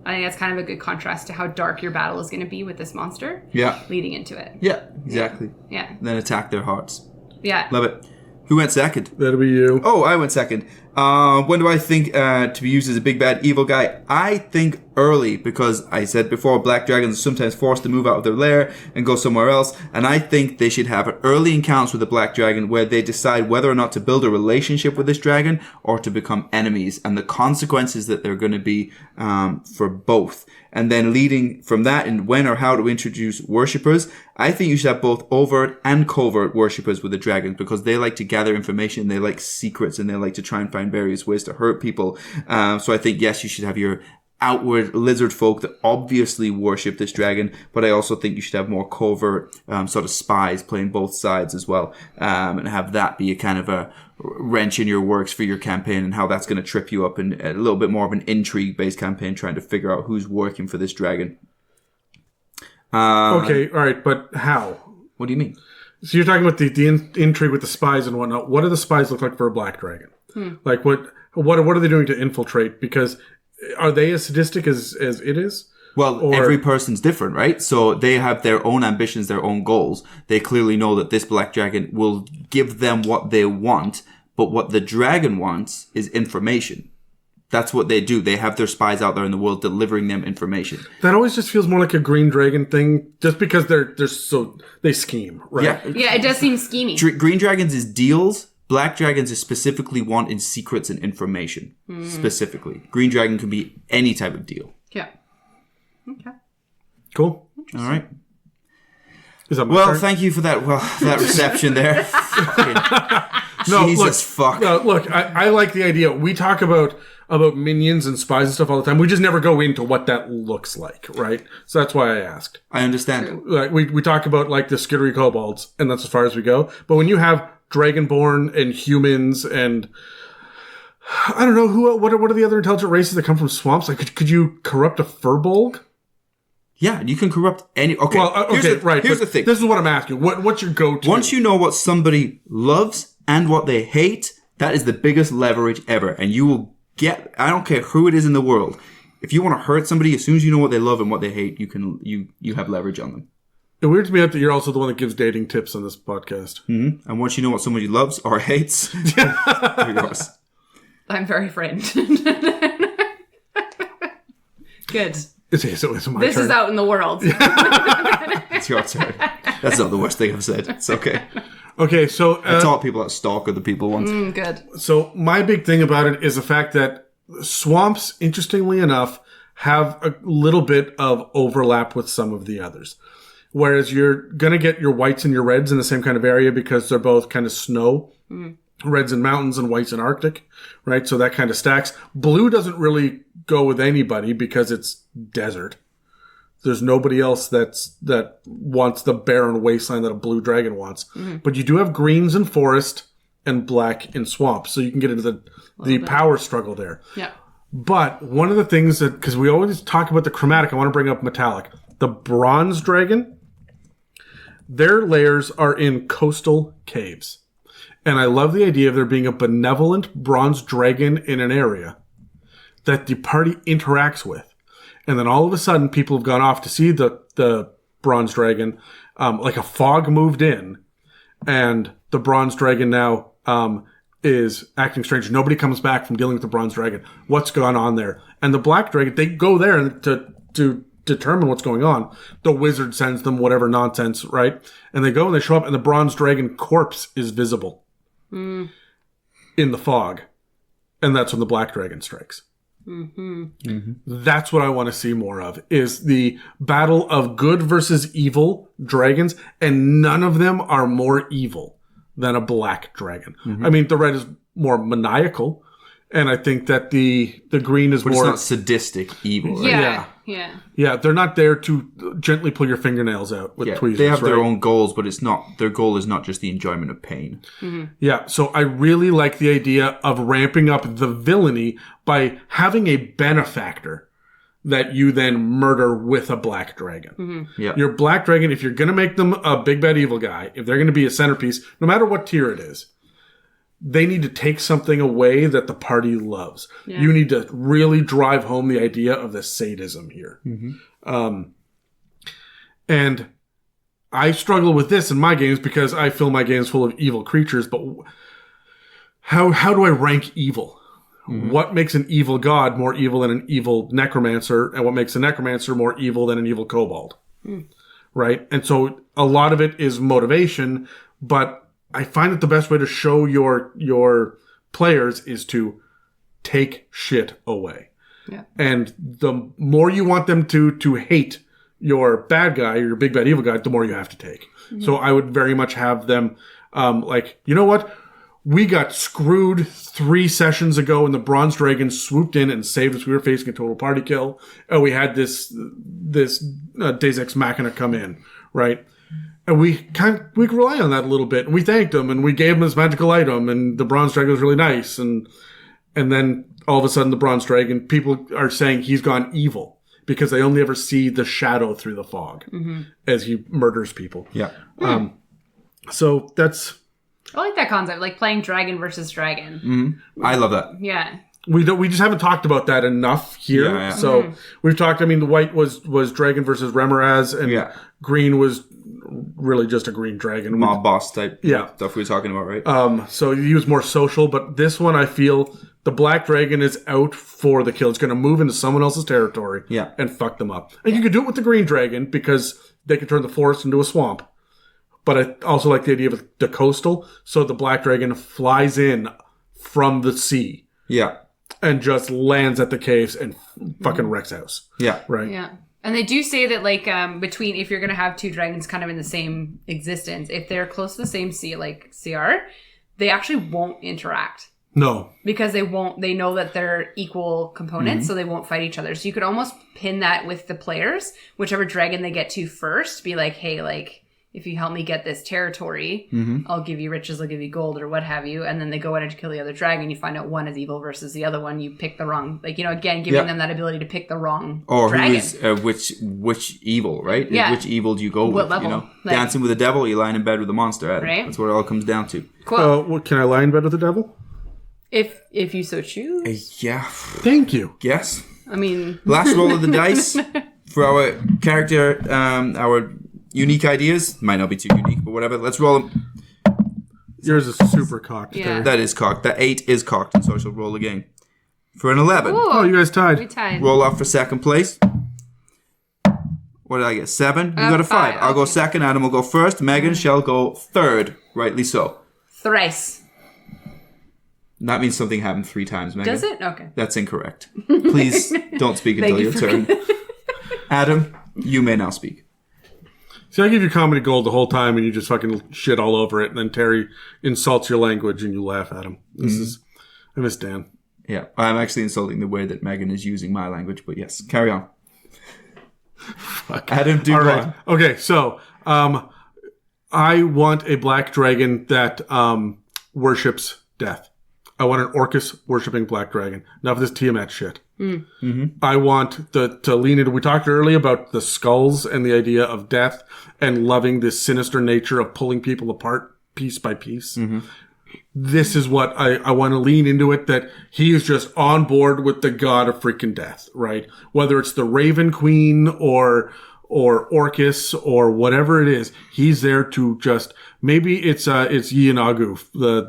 I think that's kind of a good contrast to how dark your battle is going to be with this monster. Yeah. Leading into it. Yeah, exactly. Yeah. And then attack their hearts. Yeah. Love it. Who went second? That'll be you. Oh, I went second. When do I think to be used as a big bad evil guy? I think early, because I said before, black dragons are sometimes forced to move out of their lair and go somewhere else, and I think they should have early encounters with the black dragon where they decide whether or not to build a relationship with this dragon or to become enemies, and the consequences that they're going to be for both. And then leading from that and when or how to introduce worshippers, I think you should have both overt and covert worshippers with the dragons, because they like to gather information, they like secrets, and they like to try and find various ways to hurt people. So I think, yes, you should have your outward lizard folk that obviously worship this dragon, but I also think you should have more covert sort of spies playing both sides as well, and have that be a kind of a wrench in your works for your campaign, and how that's going to trip you up in a little bit more of an intrigue-based campaign, trying to figure out who's working for this dragon. Okay, all right, but how? What do you mean? So you're talking about the intrigue with the spies and whatnot. What do the spies look like for a black dragon? Like what are they doing to infiltrate? Because are they as sadistic as it is? Well, every person's different, right? So they have their own ambitions, their own goals. They clearly know that this black dragon will give them what they want, but what the dragon wants is information. That's what they do. They have their spies out there in the world delivering them information. That always just feels more like a green dragon thing, just because they scheme, right? Yeah, it does seem scheming. Green dragons is deals. Black dragons is specifically wanting secrets and information. Specifically, green dragon can be any type of deal. Yeah. Okay. Cool. All right. Is that my turn? Thank you for that. That reception there. No, Jesus fuck. Look, I like the idea. We talk about minions and spies and stuff all the time. We just never go into what that looks like, right? So that's why I asked. I understand. Like we talk about like the skittery kobolds, and that's as far as we go. But when you have dragonborn and humans and I don't know what are the other intelligent races that come from swamps? Like, could you corrupt a furbolg? Yeah, you can corrupt any. Okay, Well, here's the thing. This is what I'm asking. What's your go-to? Once you know what somebody loves and what they hate, that is the biggest leverage ever, and you will get. I don't care who it is in the world. If you want to hurt somebody, as soon as you know what they love and what they hate, you have leverage on them. It weirds me out that you're also the one that gives dating tips on this podcast. Mm-hmm. And once you know what somebody loves or hates, there goes. I'm very frightened. Good. It's my This turn. is out in the world. It's your turn. That's not the worst thing I've said. It's okay. Okay, so I taught people that stalk other people once. Good. So my big thing about it is the fact that swamps, interestingly enough, have a little bit of overlap with some of the others. Whereas you're going to get your whites and your reds in the same kind of area because they're both kind of snow. Reds in mountains and whites in Arctic, right? So that kind of stacks. Blue doesn't really go with anybody because it's desert. There's nobody else that wants the barren wasteland that a blue dragon wants. But you do have greens in forest and black in swamp. So you can get into the power struggle there. Yeah. But one of the things that, because we always talk about the chromatic, I want to bring up metallic. The bronze dragon, their lairs are in coastal caves. And I love the idea of there being a benevolent bronze dragon in an area that the party interacts with. And then all of a sudden, people have gone off to see the bronze dragon. Like a fog moved in, and the bronze dragon now is acting strange. Nobody comes back from dealing with the bronze dragon. What's gone on there? And the black dragon, they go there to determine what's going on. The wizard sends them whatever nonsense, right? And they go and they show up, and the bronze dragon corpse is visible in the fog. And that's when the black dragon strikes. That's what I want to see more of, is the battle of good versus evil dragons, and none of them are more evil than a black dragon. I mean, the red is more maniacal, and I think that the green is But more... it's not sadistic evil, right? Yeah. They're not there to gently pull your fingernails out with tweezers. They have their right? own goals, but their goal is not just the enjoyment of pain. Yeah, so I really like the idea of ramping up the villainy by having a benefactor that you then murder with a black dragon. Yeah. Your black dragon, if you're going to make them a big bad evil guy, if they're going to be a centerpiece, no matter what tier it is, they need to take something away that the party loves. Yeah. You need to really drive home the idea of the sadism here. And I struggle with this in my games because I fill my games full of evil creatures, but how do I rank evil? What makes an evil god more evil than an evil necromancer, and what makes a necromancer more evil than an evil kobold? Right? And so a lot of it is motivation, but I find that the best way to show your players is to take shit away. Yeah. And the more you want them to hate your bad guy, your big bad evil guy, the more you have to take. So I would very much have them like, you know what? We got screwed 3 sessions ago and the bronze dragon swooped in and saved us. We were facing a total party kill. And we had this Deus Ex Machina come in, right? And we rely on that a little bit. And we thanked him and we gave him his magical item, and the bronze dragon was really nice. And then all of a sudden the bronze dragon, people are saying he's gone evil because they only ever see the shadow through the fog as he murders people. Yeah. So that's... I like that concept, like playing dragon versus dragon. I love that. Yeah. We just haven't talked about that enough here. Yeah. So we've talked. I mean, the white was dragon versus Remoraz, and green was really just a green dragon. Mob boss type stuff we were talking about, right? So he was more social, but this one I feel the black dragon is out for the kill. It's going to move into someone else's territory and fuck them up. And you could do it with the green dragon because they could turn the forest into a swamp. But I also like the idea of the coastal. So the black dragon flies in from the sea. Yeah. And just lands at the caves and fucking wrecks house. Yeah. Right. Yeah. And they do say that, like, between, if you're going to have two dragons kind of in the same existence, if they're close to the same sea, like CR, they actually won't interact. No. Because they know that they're equal components, so they won't fight each other. So you could almost pin that with the players, whichever dragon they get to first, be like, hey, like, if you help me get this territory, I'll give you riches, I'll give you gold, or what have you. And then they go in to kill the other dragon. You find out one is evil versus the other one. You pick the wrong, like, you know, again, giving them that ability to pick the wrong dragon. Or who is, which evil, right? Yeah. Which evil do you go What with, level? you know? Like, Dancing with the devil, you lying in bed with a monster, Adam. Right. That's what it all comes down to. Cool. Can I lie in bed with the devil? If you so choose. Yeah. Thank you. Yes. I mean... Last roll of the dice for our character, our... unique ideas. Might not be too unique, but whatever. Let's roll them. Yours is super cocked. Yeah. That is cocked. That 8 is cocked, and so I shall roll again. For an 11. Ooh, Oh, you guys tied. we tied. Roll off for second place. What did I get? 7? You got a 5. 5, I'll go okay. second. Adam will go first. Megan shall go third. Rightly so. Thrice. That means something happened 3 times, Megan. Does it? Okay. That's incorrect. Please don't speak until you your for- turn. Adam, you may now speak. See, I give you comedy gold the whole time, and you just fucking shit all over it. And then Terry insults your language, and you laugh at him. I miss Dan. Yeah, I'm actually insulting the way that Megan is using my language, but yes, carry on. Adam, do All roll. right. Okay, so I want a black dragon that worships death. I want an Orcus worshipping black dragon. Enough of this Tiamat shit. I want to lean into. We talked earlier about the skulls and the idea of death and loving this sinister nature of pulling people apart piece by piece. This is what I want to lean into it, that he is just on board with the god of freaking death, right? Whether it's the Raven Queen or Orcus or whatever it is, he's there to just, maybe it's Yeenagu,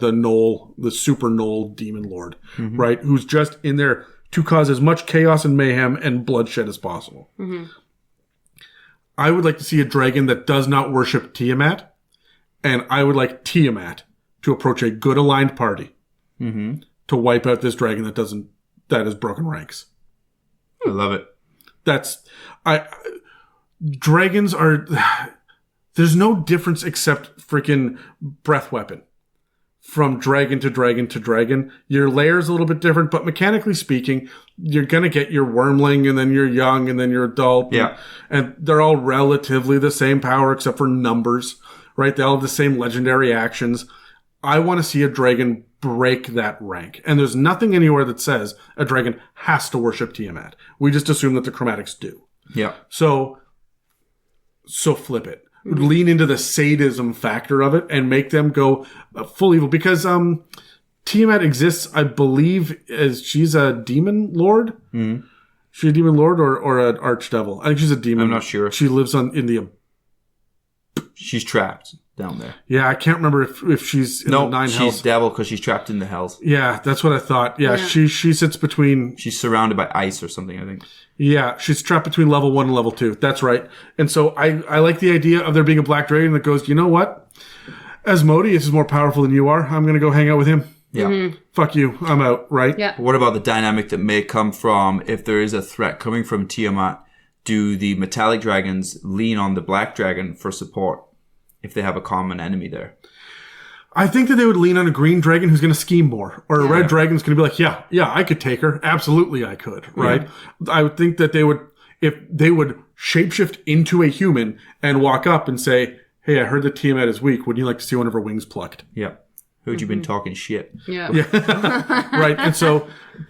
the Knoll, the super Knoll demon lord, right? Who's just in there to cause as much chaos and mayhem and bloodshed as possible. I would like to see a dragon that does not worship Tiamat, and I would like Tiamat to approach a good aligned party to wipe out this dragon that has broken ranks. I love it. Dragons are, there's no difference except freaking breath weapon. From dragon to dragon to dragon. Your lair is a little bit different, but mechanically speaking, you're going to get your wormling and then your young and then your adult. Yeah. And they're all relatively the same power except for numbers, right? They all have the same legendary actions. I want to see a dragon break that rank. And there's nothing anywhere that says a dragon has to worship Tiamat. We just assume that the chromatics do. Yeah. So flip it. Lean into the sadism factor of it and make them go full evil. Because Tiamat exists, I believe, as she's a demon lord. She's a demon lord or an archdevil. I think she's a demon. I'm not sure. She lives in the... She's trapped down there. Yeah, I can't remember if she's in the 9 she's hells. devil because she's trapped in the hells. Yeah, that's what I thought. Yeah, she sits between... She's surrounded by ice or something, I think. Yeah, she's trapped between level 1 and level 2. That's right. And so I like the idea of there being a black dragon that goes, you know what? Asmodeus is more powerful than you are. I'm going to go hang out with him. Yeah. Fuck you. I'm out, right? Yeah. What about the dynamic that may come from, if there is a threat coming from Tiamat, do the metallic dragons lean on the black dragon for support if they have a common enemy there? I think that they would lean on a green dragon who's going to scheme more. Or a red dragon's going to be like, yeah, I could take her. Absolutely I could, right? I would think that if they would shapeshift into a human and walk up and say, hey, I heard that Tiamat is weak. Would you like to see one of her wings plucked? Yeah. Heard you been talking shit. Yeah. Right. And so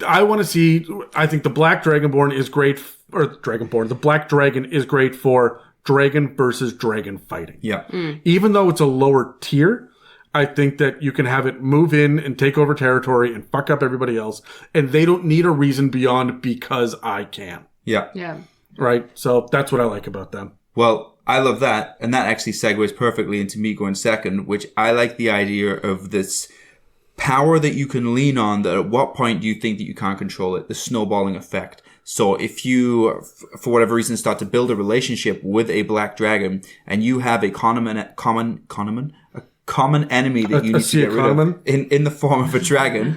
I want to see, I think the black dragonborn is great, the black dragon is great for dragon versus dragon fighting. Yeah. Even though it's a lower tier, I think that you can have it move in and take over territory and fuck up everybody else. And they don't need a reason beyond because I can. Yeah. Yeah. Right? So that's what I like about them. Well, I love that. And that actually segues perfectly into me going second, which I like the idea of this power that you can lean on, that at what point do you think that you can't control it? The snowballing effect. So if you, for whatever reason, start to build a relationship with a black dragon and you have a common enemy that you need to get rid of in the form of a dragon,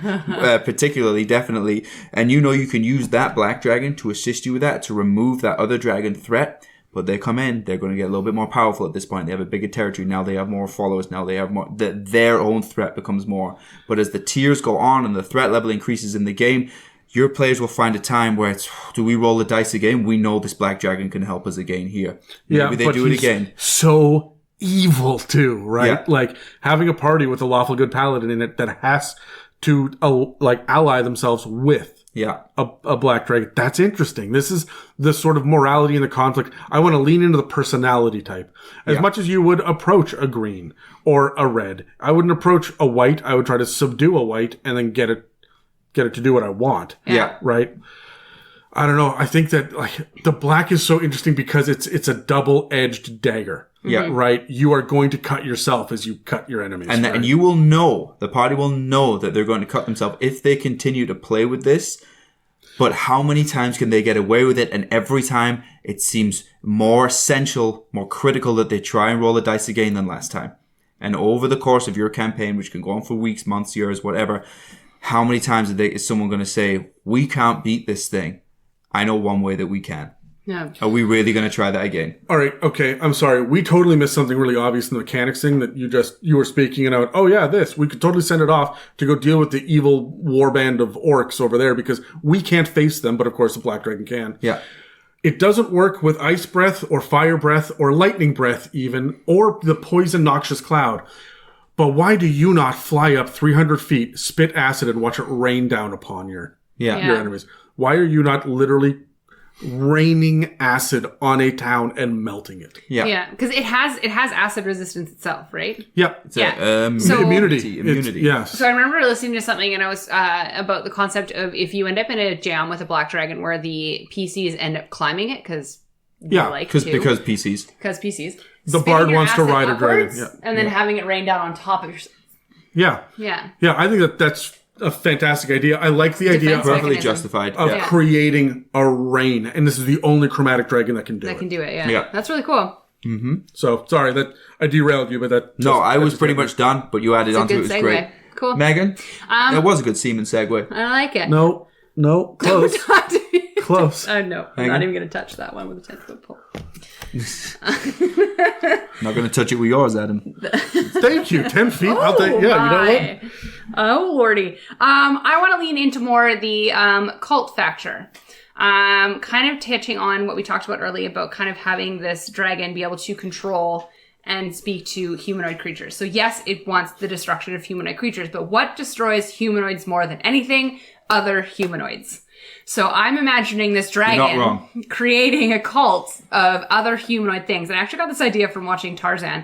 particularly, definitely, and you know you can use that black dragon to assist you with that, to remove that other dragon threat. But they come in, they're going to get a little bit more powerful at this point. They have a bigger territory. Now they have more followers. Now they have more, their own threat becomes more. But as the tiers go on and the threat level increases in the game, your players will find a time where it's, do we roll the dice again? We know this black dragon can help us again here. Maybe they do it again. So evil too, right? Yeah. Like having a party with a lawful good paladin in it that has to ally themselves with a black dragon. That's interesting. This is the sort of morality in the conflict. I want to lean into the personality type as much as you would approach a green or a red. I wouldn't approach a white. I would try to subdue a white and then get it to do what I want. Yeah. Right. I don't know. I think that like the black is so interesting because it's a double-edged dagger. Yeah. Right? You are going to cut yourself as you cut your enemies. And, right? and you will know, the party will know that they're going to cut themselves if they continue to play with this. But how many times can they get away with it? And every time it seems more essential, more critical that they try and roll the dice again than last time. And over the course of your campaign, which can go on for weeks, months, years, whatever, how many times is someone going to say, we can't beat this thing? I know one way that we can. Yeah. Are we really going to try that again? All right. Okay. I'm sorry. We totally missed something really obvious in the mechanics thing that you were speaking and out. Oh yeah, we could totally send it off to go deal with the evil warband of orcs over there because we can't face them, but of course the black dragon can. Yeah. It doesn't work with ice breath or fire breath or lightning breath even, or the poison noxious cloud. But why do you not fly up 300 feet, spit acid, and watch it rain down upon your enemies? Why are you not literally raining acid on a town and melting it? Yeah, because it has acid resistance itself, right? Yeah. So immunity. Yes. So I remember listening to something and I was about the concept of if you end up in a jam with a black dragon where the PCs end up climbing it because because PCs. Because PCs. The bard wants to ride a dragon. Yeah. And then having it rain down on top of your... Yeah. Yeah. Yeah, I think that's a fantastic idea. I like the idea of Perfectly justified. Of creating a rain. And this is the only chromatic dragon that can do it. That can do it, yeah. That's really cool. Mm-hmm. So, sorry that I derailed you, but that... I was pretty much done, but you added onto it. It was segue. great. Cool. Megan? It was a good semen segue. I like it. No, close. Close. No, I'm not even going to touch that one with a 10-foot pole. Not going to touch it with yours, Adam. Thank you. 10 feet. I'll take. Yeah, you know what? Oh lordy. I want to lean into more the cult factor. Kind of touching on what we talked about earlier about kind of having this dragon be able to control and speak to humanoid creatures. So yes, it wants the destruction of humanoid creatures, but what destroys humanoids more than anything? Other humanoids. So I'm imagining this dragon creating a cult of other humanoid things. And I actually got this idea from watching Tarzan.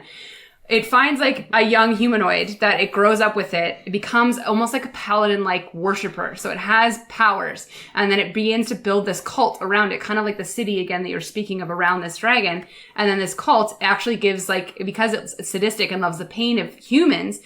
It finds like a young humanoid that it grows up with it. It becomes almost like a paladin-like worshiper. So it has powers. And then it begins to build this cult around it, kind of like the city again that you're speaking of around this dragon. And then this cult actually gives because it's sadistic and loves the pain of humans,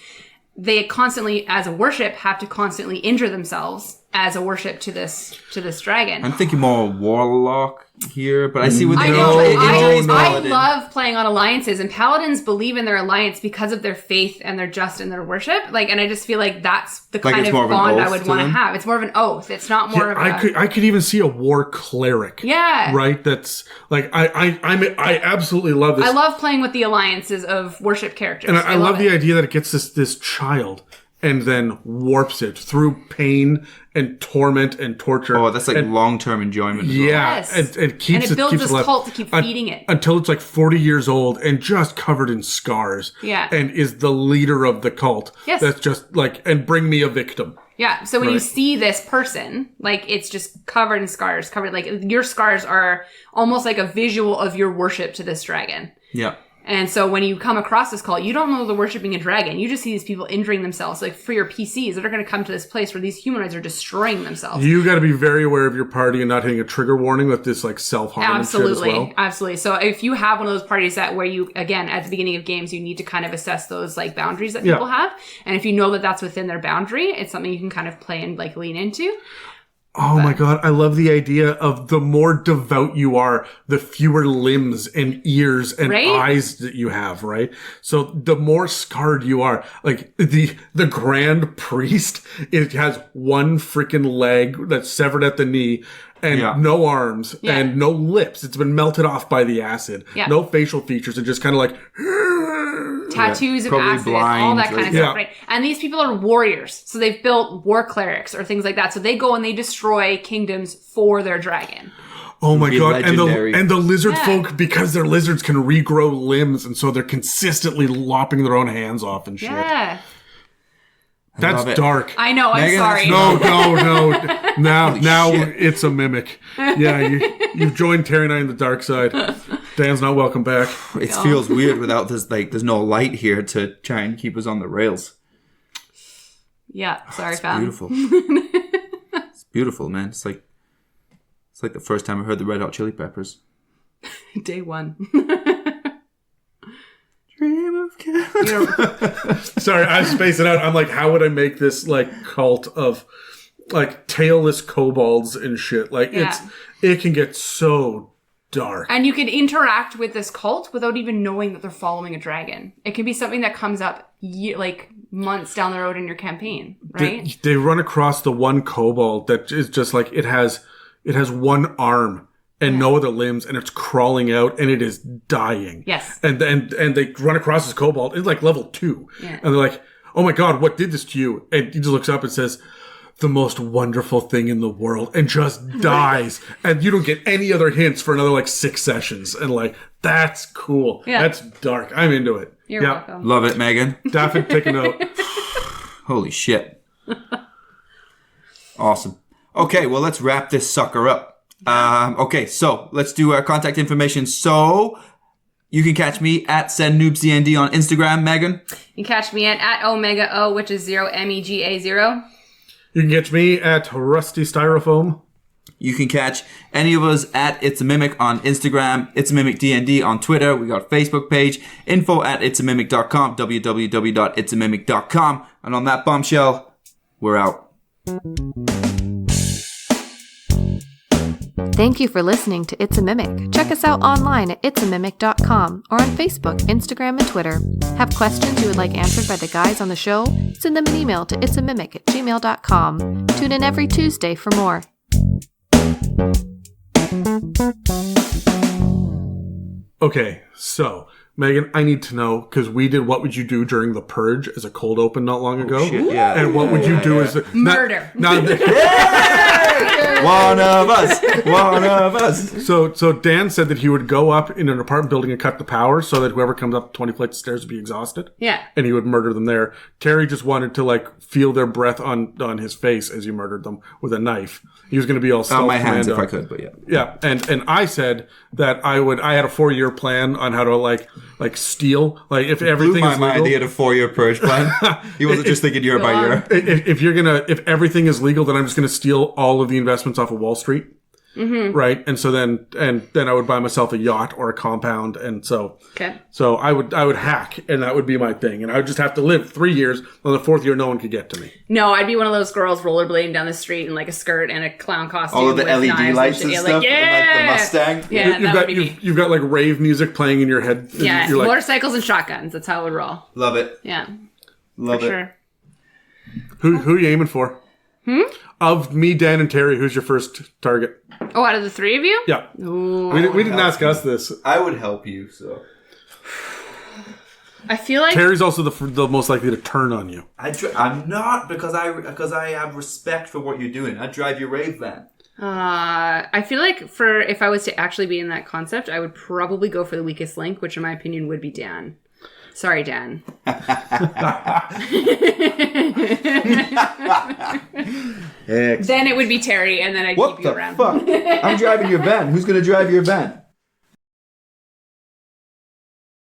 they constantly, as a worship, have to constantly injure themselves as a worship to this dragon. I'm thinking more warlock here, but I see what I they're love playing on alliances, and paladins believe in their alliance because of their faith and their just and their worship. And I just feel like that's the kind of bond I would want to have. It's more of an oath. It's not more of I could even see a war cleric. Yeah. Right? That's like I absolutely love this. I love playing with the alliances of worship characters. And I love the idea that it gets this child and then warps it through pain and torment and torture. Oh, that's like long-term enjoyment. Yeah. Yes. And keeps it builds keeps this cult to keep feeding it. Until it's like 40 years old and just covered in scars. Yeah. And is the leader of the cult. Yes. That's just like, and bring me a victim. Yeah, so when you see this person, like, it's just covered in scars, like, your scars are almost like a visual of your worship to this dragon. Yeah. And so when you come across this cult, you don't know they're worshiping a dragon. You just see these people injuring themselves. Like for your PCs that are going to come to this place where these humanoids are destroying themselves. You got to be very aware of your party and not hitting a trigger warning with this like self-harm and shit as well. Absolutely. So if you have one of those parties that where you, again, at the beginning of games, you need to kind of assess those like boundaries that people have. And if you know that that's within their boundary, it's something you can kind of play and like lean into. Oh my God. I love the idea of the more devout you are, the fewer limbs and ears and eyes that you have, right? So the more scarred you are, like the grand priest, it has one freaking leg that's severed at the knee and no arms and no lips. It's been melted off by the acid. Yeah. No facial features and just kind of like tattoos of acid, blind, all that kind of stuff, right? And these people are warriors, so they've built war clerics or things like that. So they go and they destroy kingdoms for their dragon. Oh my God! And the lizard folk, because their lizards can regrow limbs, and so they're consistently lopping their own hands off and shit. Yeah. That's dark. I know. I'm sorry. No. Now it's a mimic. Yeah, you've joined Terry and I in the dark side. Dan's not welcome back. It feels weird without this. Like, there's no light here to try and keep us on the rails. Yeah, sorry, fam. Beautiful. It's beautiful, man. It's like the first time I heard the Red Hot Chili Peppers. Day one. Dream of Sorry, I'm spacing out. I'm like, how would I make this like cult of like tailless kobolds and shit? Like it can get so dark. And you can interact with this cult without even knowing that they're following a dragon. It can be something that comes up like months down the road in your campaign, right? They run across the one kobold that is just like it has one arm and no other limbs, and it's crawling out, and it is dying. Yes. And they run across this kobold. It's like level 2. Yeah. And they're like, oh my God, what did this to you? And he just looks up and says, the most wonderful thing in the world, and just dies. And you don't get any other hints for another like 6 sessions. And like, that's cool. Yeah. That's dark. I'm into it. You're welcome. Love it, Megan. Daffy, take a note. Holy shit. Awesome. Okay, well, let's wrap this sucker up. Okay, so let's do our contact information. So you can catch me at SendNoobsDND on Instagram, Megan. You can catch me at Omega O, which is 0 MEGA0. You can catch me at Rusty Styrofoam. You can catch any of us at It's a Mimic on Instagram, It's a Mimic DND on Twitter. We got a Facebook page, info@itsamimic.com, www.itsamimic.com. And on that bombshell, we're out. Thank you for listening to It's a Mimic. Check us out online at itsamimic.com or on Facebook, Instagram, and Twitter. Have questions you would like answered by the guys on the show? Send them an email to itsamimic@gmail.com. Tune in every Tuesday for more. Okay, so Megan, I need to know, because we did What Would You Do During the Purge as a cold open not long ago. Shit, yeah. And what would you do as a... Murder. One of us. So Dan said that he would go up in an apartment building and cut the power so that whoever comes up 20 flights of stairs would be exhausted. Yeah. And he would murder them there. Terry just wanted to like feel their breath on his face as he murdered them with a knife. He was going to be all on my hands if I could, but yeah. Yeah, and I said that I had a 4-year plan on how to like steal, like if everything is legal. My idea of a 4-year purge plan. He wasn't just thinking year by year. If everything is legal, then I'm just gonna steal all of the investments off of Wall Street. Mm-hmm. Right, and so then I would buy myself a yacht or a compound, and so I would hack, and that would be my thing, and I would just have to live 3 years. On the 4th year, no one could get to me. No, I'd be one of those girls rollerblading down the street in like a skirt and a clown costume. All of the LED lights and stuff, like the Mustang. Yeah, you've got like rave music playing in your head. Yeah, you're like, motorcycles and shotguns. That's how it would roll. Love it. Yeah, love it. Sure. Who are you aiming for? Of me, Dan, and Terry, who's your first target? Oh, out of the 3 of you? Yeah. We didn't ask us this. I would help you, so. I feel like Terry's also the most likely to turn on you. I'm not, because I have respect for what you're doing. I drive your rave van. I feel like if I was to actually be in that concept, I would probably go for the weakest link, which in my opinion would be Dan. Sorry, Dan. Then it would be Terry, and then I'd keep you around. What the fuck? I'm driving your van. Who's going to drive your van?